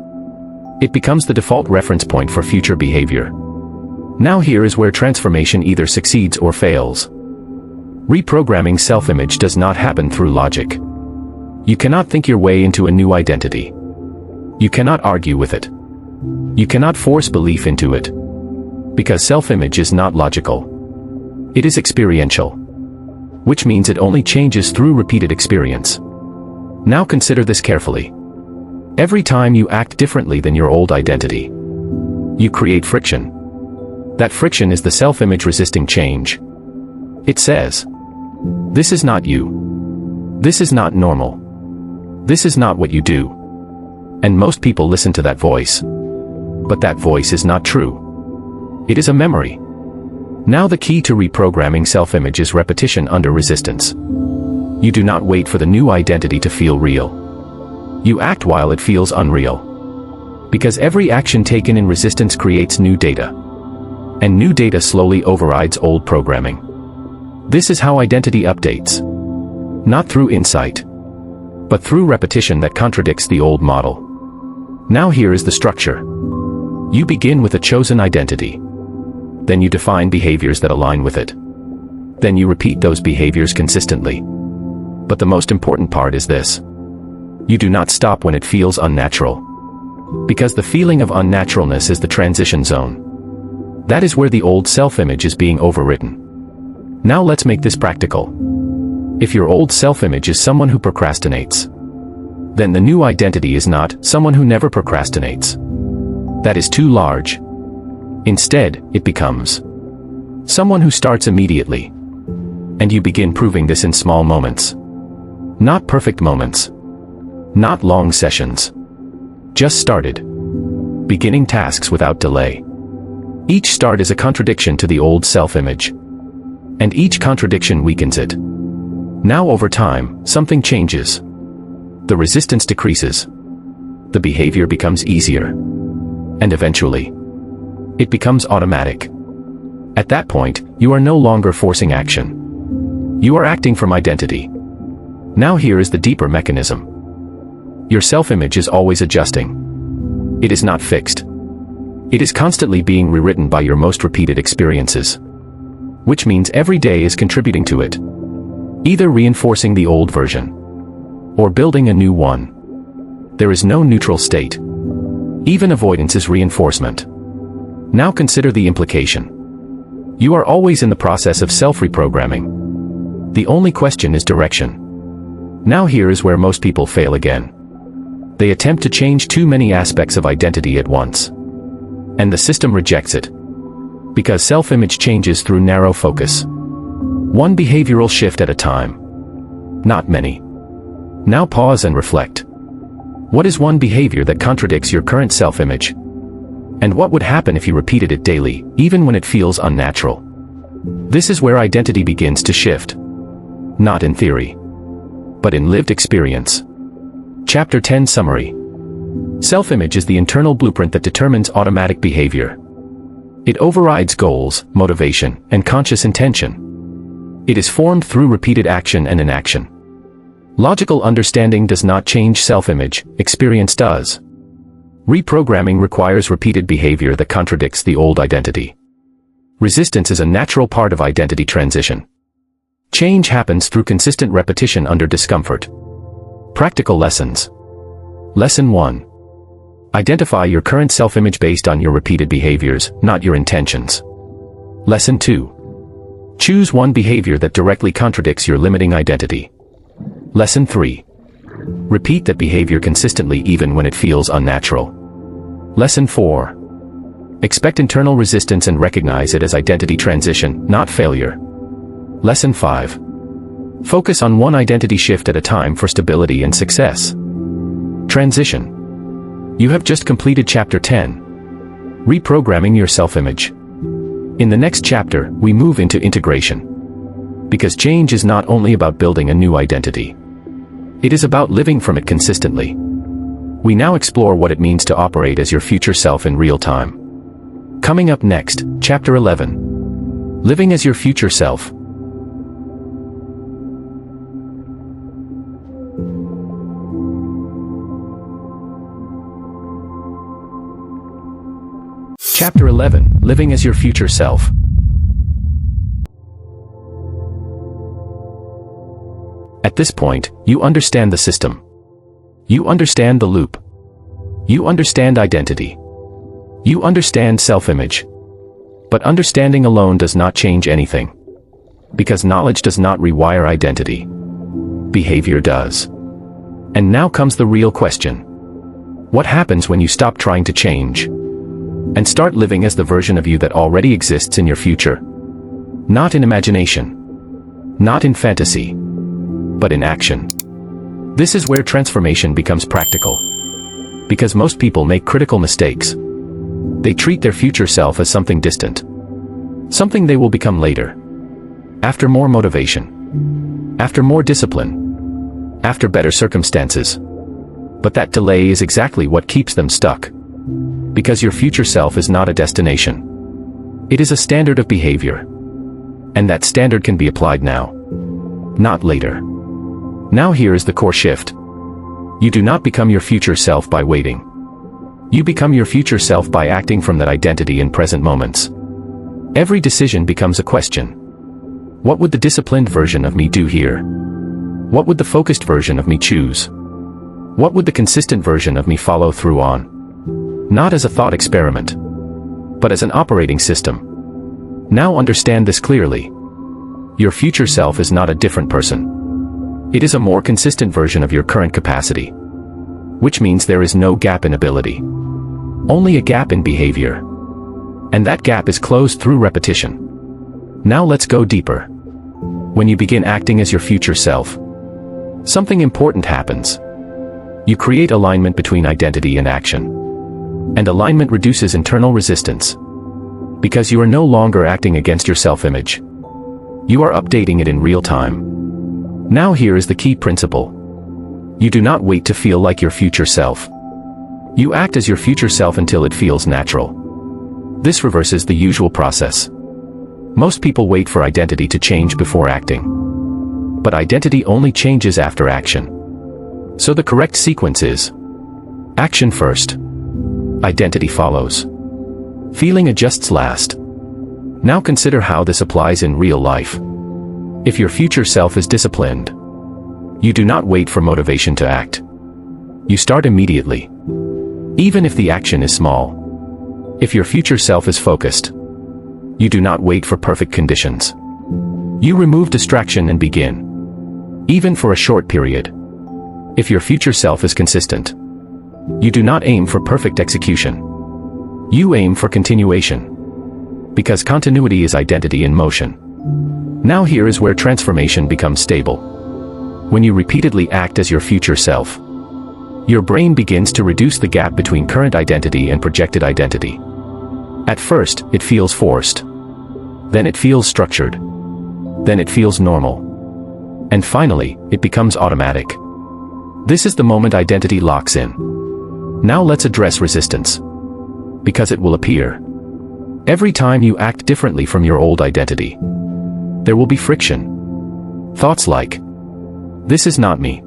it becomes the default reference point for future behavior. Now here is where transformation either succeeds or fails. Reprogramming self-image does not happen through logic. You cannot think your way into a new identity. You cannot argue with it. You cannot force belief into it. Because self-image is not logical. It is experiential. Which means it only changes through repeated experience. Now consider this carefully. Every time you act differently than your old identity, you create friction. That friction is the self-image resisting change. It says, this is not you. This is not normal. This is not what you do. And most people listen to that voice. But that voice is not true. It is a memory. Now the key to reprogramming self-image is repetition under resistance. You do not wait for the new identity to feel real. You act while it feels unreal. Because every action taken in resistance creates new data. And new data slowly overrides old programming. This is how identity updates. Not through insight, but through repetition that contradicts the old model. Now here is the structure. You begin with a chosen identity. Then you define behaviors that align with it. Then you repeat those behaviors consistently. But the most important part is this. You do not stop when it feels unnatural. Because the feeling of unnaturalness is the transition zone. That is where the old self-image is being overwritten. Now let's make this practical. If your old self-image is someone who procrastinates, then the new identity is not someone who never procrastinates. That is too large. Instead, it becomes someone who starts immediately. And you begin proving this in small moments. Not perfect moments. Not long sessions. Just started. Beginning tasks without delay. Each start is a contradiction to the old self-image. And each contradiction weakens it. Now over time, something changes. The resistance decreases. The behavior becomes easier. And eventually, it becomes automatic. At that point, you are no longer forcing action. You are acting from identity. Now here is the deeper mechanism. Your self-image is always adjusting. It is not fixed. It is constantly being rewritten by your most repeated experiences. Which means every day is contributing to it. Either reinforcing the old version, or building a new one. There is no neutral state. Even avoidance is reinforcement. Now consider the implication. You are always in the process of self-reprogramming. The only question is direction. Now here is where most people fail again. They attempt to change too many aspects of identity at once. And the system rejects it. Because self-image changes through narrow focus. One behavioral shift at a time. Not many. Now pause and reflect. What is one behavior that contradicts your current self-image? And what would happen if you repeated it daily, even when it feels unnatural? This is where identity begins to shift. Not in theory, but in lived experience. Chapter 10 Summary. Self-image is the internal blueprint that determines automatic behavior. It overrides goals, motivation, and conscious intention. It is formed through repeated action and inaction. Logical understanding does not change self-image, experience does. Reprogramming requires repeated behavior that contradicts the old identity. Resistance is a natural part of identity transition. Change happens through consistent repetition under discomfort. Practical lessons. Lesson 1. Identify your current self-image based on your repeated behaviors, not your intentions. Lesson 2. Choose one behavior that directly contradicts your limiting identity. Lesson 3. Repeat that behavior consistently even when it feels unnatural. Lesson 4. Expect internal resistance and recognize it as identity transition, not failure. Lesson 5. Focus on one identity shift at a time for stability and success. Transition. You have just completed Chapter 10. Reprogramming your self-image. In the next chapter, we move into integration. Because change is not only about building a new identity. It is about living from it consistently. We now explore what it means to operate as your future self in real time. Coming up next, Chapter 11. Living as your future self. Chapter 11. Living as your future self. At this point, you understand the system. You understand the loop. You understand identity. You understand self-image. But understanding alone does not change anything. Because knowledge does not rewire identity. Behavior does. And now comes the real question. What happens when you stop trying to change? And start living as the version of you that already exists in your future. Not in imagination. Not in fantasy. But in action. This is where transformation becomes practical. Because most people make critical mistakes. They treat their future self as something distant. Something they will become later. After more motivation. After more discipline. After better circumstances. But that delay is exactly what keeps them stuck. Because your future self is not a destination. It is a standard of behavior. And that standard can be applied now. Not later. Now here is the core shift. You do not become your future self by waiting. You become your future self by acting from that identity in present moments. Every decision becomes a question. What would the disciplined version of me do here? What would the focused version of me choose? What would the consistent version of me follow through on? Not as a thought experiment, but as an operating system. Now understand this clearly. Your future self is not a different person. It is a more consistent version of your current capacity. Which means there is no gap in ability. Only a gap in behavior. And that gap is closed through repetition. Now let's go deeper. When you begin acting as your future self, something important happens. You create alignment between identity and action. And alignment reduces internal resistance. Because you are no longer acting against your self-image. You are updating it in real time. Now here is the key principle. You do not wait to feel like your future self. You act as your future self until it feels natural. This reverses the usual process. Most people wait for identity to change before acting. But identity only changes after action. So the correct sequence is: action first. Identity follows. Feeling adjusts last. Now consider how this applies in real life. If your future self is disciplined, you do not wait for motivation to act. You start immediately. Even if the action is small. If your future self is focused, you do not wait for perfect conditions. You remove distraction and begin. Even for a short period. If your future self is consistent, you do not aim for perfect execution. You aim for continuation. Because continuity is identity in motion. Now here is where transformation becomes stable. When you repeatedly act as your future self, your brain begins to reduce the gap between current identity and projected identity. At first, it feels forced. Then it feels structured. Then it feels normal. And finally, it becomes automatic. This is the moment identity locks in. Now let's address resistance. Because it will appear. Every time you act differently from your old identity, there will be friction. Thoughts like, "This is not me.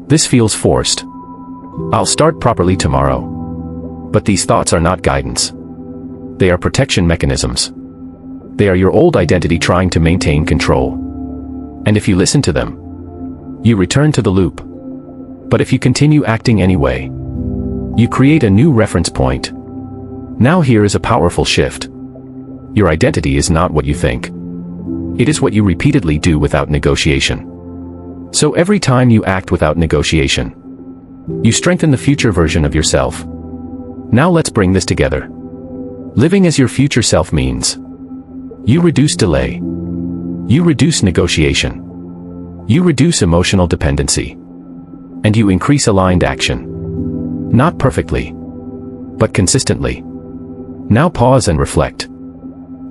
This feels forced. I'll start properly tomorrow." But these thoughts are not guidance. They are protection mechanisms. They are your old identity trying to maintain control. And if you listen to them, you return to the loop. But if you continue acting anyway, you create a new reference point. Now here is a powerful shift. Your identity is not what you think. It is what you repeatedly do without negotiation. So every time you act without negotiation, you strengthen the future version of yourself. Now let's bring this together. Living as your future self means you reduce delay. You reduce negotiation. You reduce emotional dependency. And you increase aligned action. Not perfectly, but consistently. Now pause and reflect.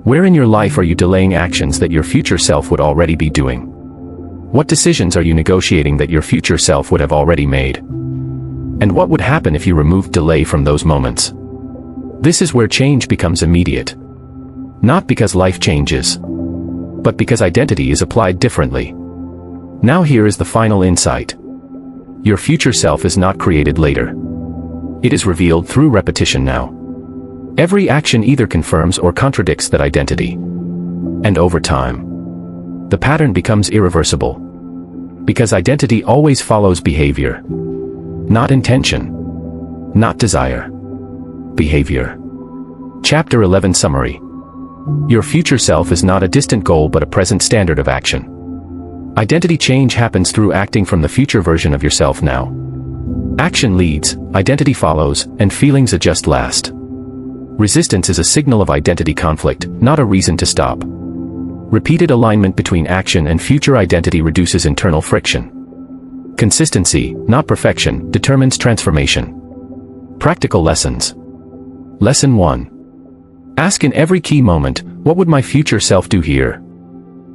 Where in your life are you delaying actions that your future self would already be doing? What decisions are you negotiating that your future self would have already made? And what would happen if you removed delay from those moments? This is where change becomes immediate. Not because life changes, but because identity is applied differently. Now here is the final insight. Your future self is not created later. It is revealed through repetition now. Every action either confirms or contradicts that identity. And over time, the pattern becomes irreversible. Because identity always follows behavior. Not intention. Not desire. Behavior. Chapter 11 Summary. Your future self is not a distant goal but a present standard of action. Identity change happens through acting from the future version of yourself now. Action leads, identity follows, and feelings adjust last. Resistance is a signal of identity conflict, not a reason to stop. Repeated alignment between action and future identity reduces internal friction. Consistency, not perfection, determines transformation. Practical lessons. Lesson 1. Ask in every key moment, what would my future self do here?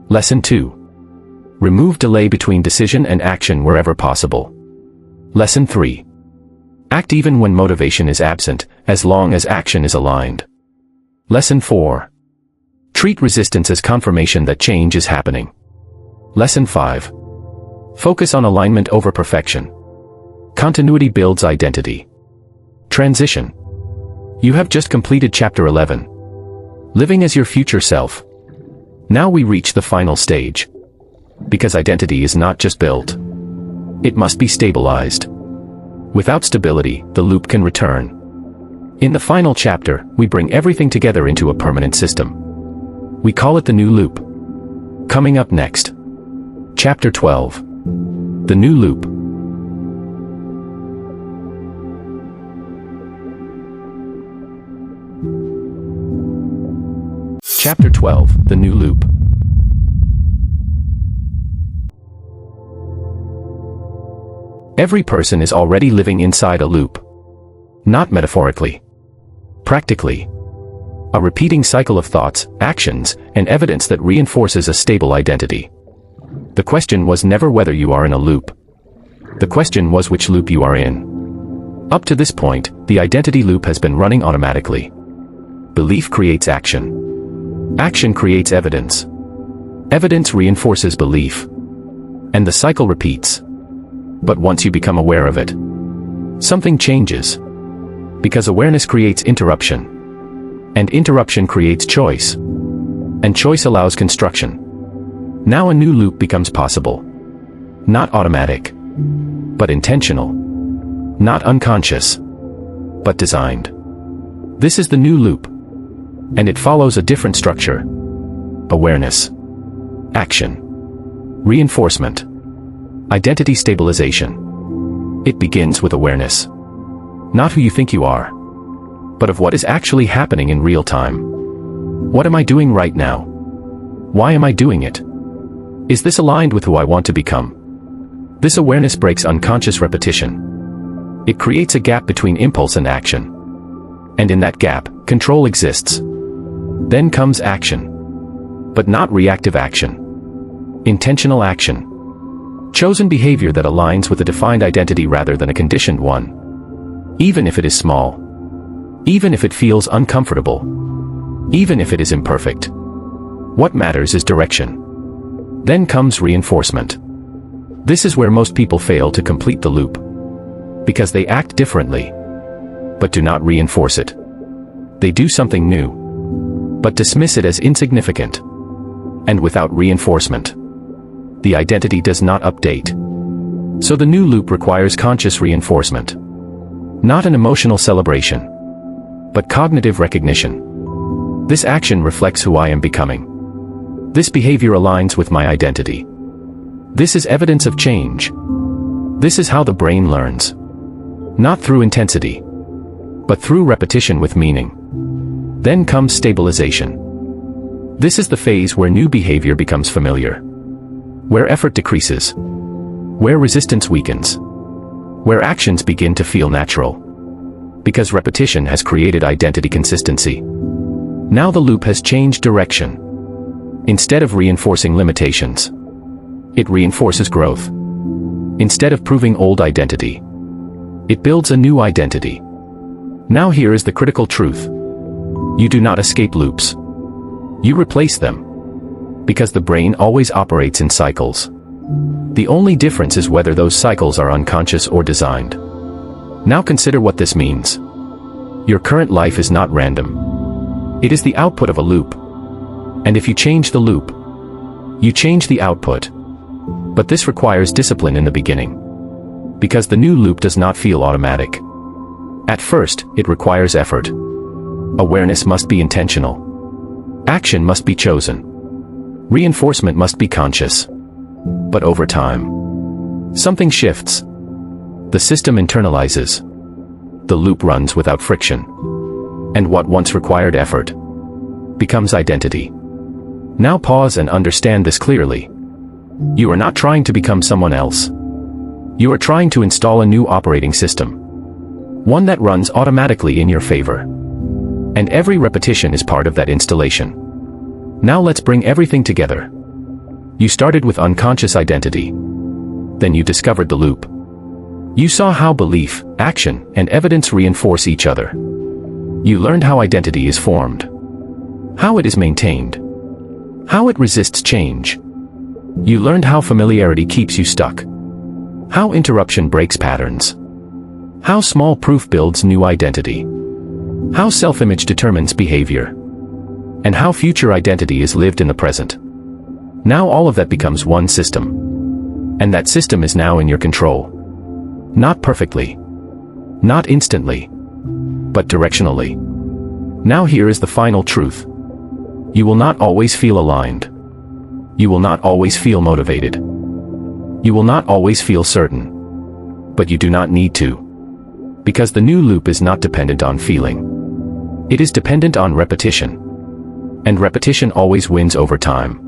Lesson 2. Remove delay between decision and action wherever possible. Lesson 3. Act even when motivation is absent, as long as action is aligned. Lesson 4. Treat resistance as confirmation that change is happening. Lesson 5. Focus on alignment over perfection. Continuity builds identity. Transition. You have just completed Chapter 11. Living as your future self. Now we reach the final stage. Because identity is not just built. It must be stabilized. Without stability, the loop can return. In the final chapter, we bring everything together into a permanent system. We call it the new loop. Coming up next. Chapter 12. The new loop. Chapter 12. The new loop. Every person is already living inside a loop. Not metaphorically. Practically. A repeating cycle of thoughts, actions, and evidence that reinforces a stable identity. The question was never whether you are in a loop. The question was which loop you are in. Up to this point, the identity loop has been running automatically. Belief creates action. Action creates evidence. Evidence reinforces belief. And the cycle repeats. But once you become aware of it, something changes. Because awareness creates interruption. And interruption creates choice. And choice allows construction. Now a new loop becomes possible. Not automatic, but intentional. Not unconscious, but designed. This is the new loop. And it follows a different structure. Awareness. Action. Reinforcement. Identity stabilization. It begins with awareness. Not who you think you are, but of what is actually happening in real time. What am I doing right now? Why am I doing it? Is this aligned with who I want to become? This awareness breaks unconscious repetition. It creates a gap between impulse and action. And in that gap, control exists. Then comes action. But not reactive action. Intentional action. Chosen behavior that aligns with a defined identity rather than a conditioned one. Even if it is small. Even if it feels uncomfortable. Even if it is imperfect. What matters is direction. Then comes reinforcement. This is where most people fail to complete the loop. Because they act differently, but do not reinforce it. They do something new, but dismiss it as insignificant. And without reinforcement, the identity does not update. So the new loop requires conscious reinforcement. Not an emotional celebration, but cognitive recognition. This action reflects who I am becoming. This behavior aligns with my identity. This is evidence of change. This is how the brain learns. Not through intensity, but through repetition with meaning. Then comes stabilization. This is the phase where new behavior becomes familiar. Where effort decreases. Where resistance weakens. Where actions begin to feel natural. Because repetition has created identity consistency. Now the loop has changed direction. Instead of reinforcing limitations, it reinforces growth. Instead of proving old identity, it builds a new identity. Now here is the critical truth. You do not escape loops. You replace them. Because the brain always operates in cycles. The only difference is whether those cycles are unconscious or designed. Now consider what this means. Your current life is not random. It is the output of a loop. And if you change the loop, you change the output. But this requires discipline in the beginning. Because the new loop does not feel automatic. At first, it requires effort. Awareness must be intentional. Action must be chosen. Reinforcement must be conscious. But over time, something shifts. The system internalizes. The loop runs without friction. And what once required effort becomes identity. Now pause and understand this clearly. You are not trying to become someone else. You are trying to install a new operating system. One that runs automatically in your favor. And every repetition is part of that installation. Now let's bring everything together. You started with unconscious identity. Then you discovered the loop. You saw how belief, action, and evidence reinforce each other. You learned how identity is formed. How it is maintained. How it resists change. You learned how familiarity keeps you stuck. How interruption breaks patterns. How small proof builds new identity. How self-image determines behavior. And how future identity is lived in the present. Now all of that becomes one system. And that system is now in your control. Not perfectly. Not instantly. But directionally. Now here is the final truth. You will not always feel aligned. You will not always feel motivated. You will not always feel certain. But you do not need to. Because the new loop is not dependent on feeling. It is dependent on repetition. And repetition always wins over time.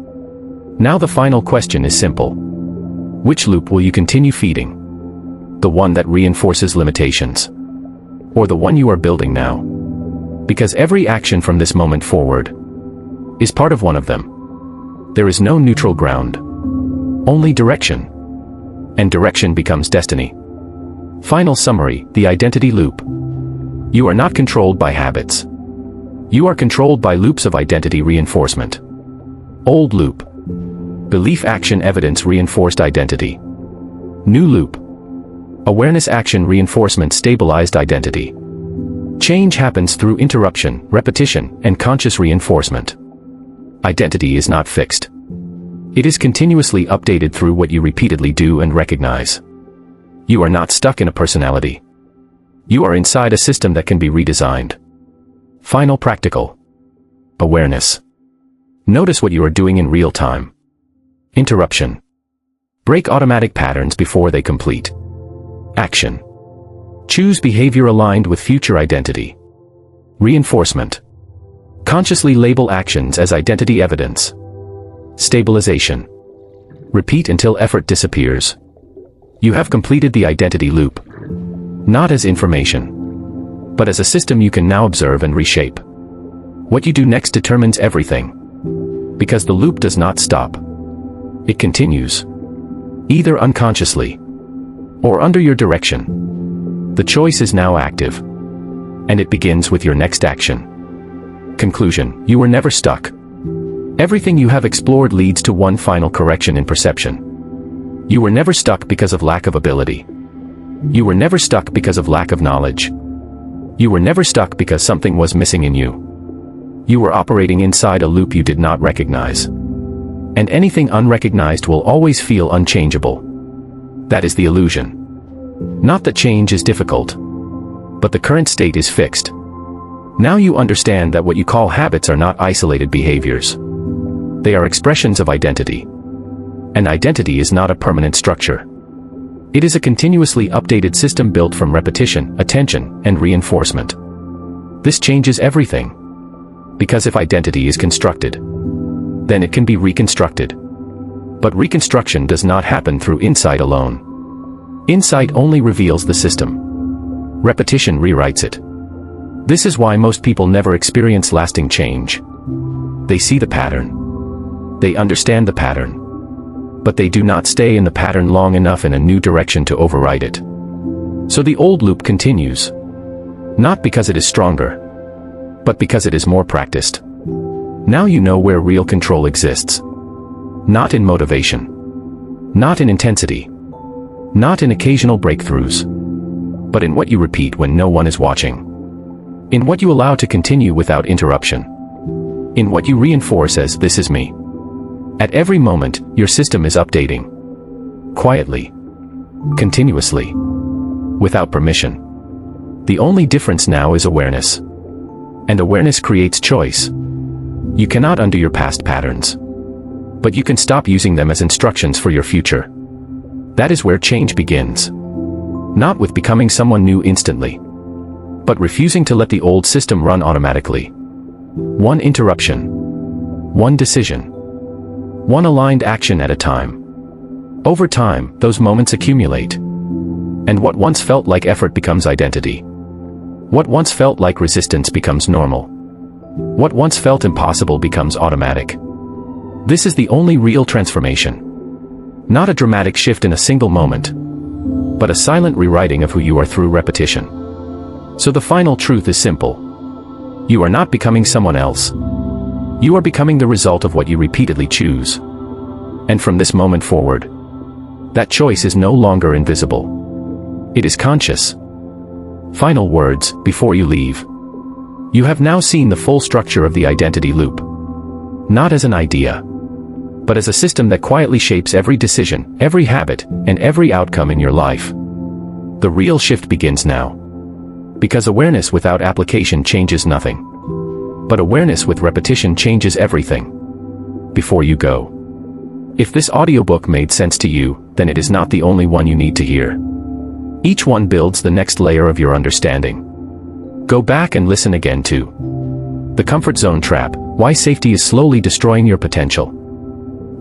Now the final question is simple. Which loop will you continue feeding? The one that reinforces limitations? Or the one you are building now? Because every action from this moment forward is part of one of them. There is no neutral ground. Only direction. And direction becomes destiny. Final summary, the identity loop. You are not controlled by habits. You are controlled by loops of identity reinforcement. Old loop. Belief, action, evidence, reinforced identity. New loop. Awareness, action, reinforcement, stabilized identity. Change happens through interruption, repetition, and conscious reinforcement. Identity is not fixed. It is continuously updated through what you repeatedly do and recognize. You are not stuck in a personality. You are inside a system that can be redesigned. Final practical. Awareness. Notice what you are doing in real time. Interruption. Break automatic patterns before they complete. Action. Choose behavior aligned with future identity. Reinforcement. Consciously label actions as identity evidence. Stabilization. Repeat until effort disappears. You have completed the identity loop. Not as information, but as a system you can now observe and reshape. What you do next determines everything. Because the loop does not stop. It continues. Either unconsciously or under your direction. The choice is now active. And it begins with your next action. Conclusion: you were never stuck. Everything you have explored leads to one final correction in perception. You were never stuck because of lack of ability. You were never stuck because of lack of knowledge. You were never stuck because something was missing in you. You were operating inside a loop you did not recognize. And anything unrecognized will always feel unchangeable. That is the illusion. Not that change is difficult, but the current state is fixed. Now you understand that what you call habits are not isolated behaviors. They are expressions of identity. And identity is not a permanent structure. It is a continuously updated system built from repetition, attention, and reinforcement. This changes everything. Because if identity is constructed, then it can be reconstructed. But reconstruction does not happen through insight alone. Insight only reveals the system. Repetition rewrites it. This is why most people never experience lasting change. They see the pattern. They understand the pattern. But they do not stay in the pattern long enough in a new direction to override it. So the old loop continues. Not because it is stronger, but because it is more practiced. Now you know where real control exists. Not in motivation. Not in intensity. Not in occasional breakthroughs. But in what you repeat when no one is watching. In what you allow to continue without interruption. In what you reinforce as "this is me." At every moment, your system is updating. Quietly. Continuously. Without permission. The only difference now is awareness. And awareness creates choice. You cannot undo your past patterns. But you can stop using them as instructions for your future. That is where change begins. Not with becoming someone new instantly, but refusing to let the old system run automatically. One interruption. One decision. One aligned action at a time. Over time, those moments accumulate. And what once felt like effort becomes identity. What once felt like resistance becomes normal. What once felt impossible becomes automatic. This is the only real transformation. Not a dramatic shift in a single moment, but a silent rewriting of who you are through repetition. So the final truth is simple. You are not becoming someone else. You are becoming the result of what you repeatedly choose. And from this moment forward, that choice is no longer invisible. It is conscious. Final words, before you leave. You have now seen the full structure of the identity loop. Not as an idea, but as a system that quietly shapes every decision, every habit, and every outcome in your life. The real shift begins now. Because awareness without application changes nothing. But awareness with repetition changes everything. Before you go. If this audiobook made sense to you, then it is not the only one you need to hear. Each one builds the next layer of your understanding. Go back and listen again to The Comfort Zone Trap, Why Safety is Slowly Destroying Your Potential.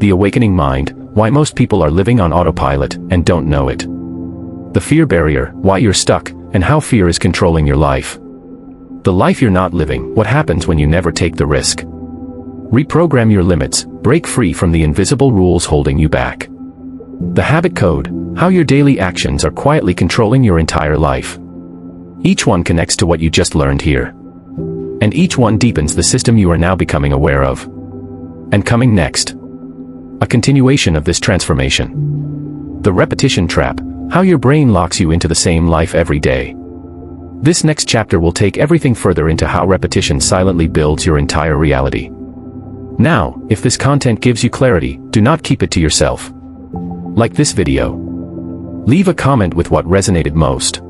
The Awakening Mind, Why Most People Are Living on Autopilot and Don't Know It. The Fear Barrier, Why You're Stuck, and How Fear is Controlling Your Life. The Life You're Not Living, What Happens When You Never Take the Risk. Reprogram Your Limits, Break Free from the Invisible Rules Holding You Back. The Habit Code, How Your Daily Actions Are Quietly Controlling Your Entire Life. Each one connects to what you just learned here. And each one deepens the system you are now becoming aware of. And coming next, a continuation of this transformation. The Repetition Trap, How Your Brain Locks You into the Same Life Every Day. This next chapter will take everything further into how repetition silently builds your entire reality. Now, if this content gives you clarity, do not keep it to yourself. Like this video. Leave a comment with what resonated most.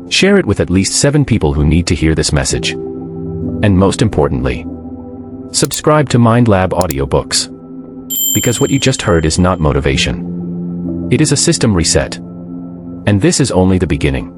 Share it with at least 7 people who need to hear this message. And most importantly, subscribe to MindLab Audiobooks. Because what you just heard is not motivation. It is a system reset. And this is only the beginning.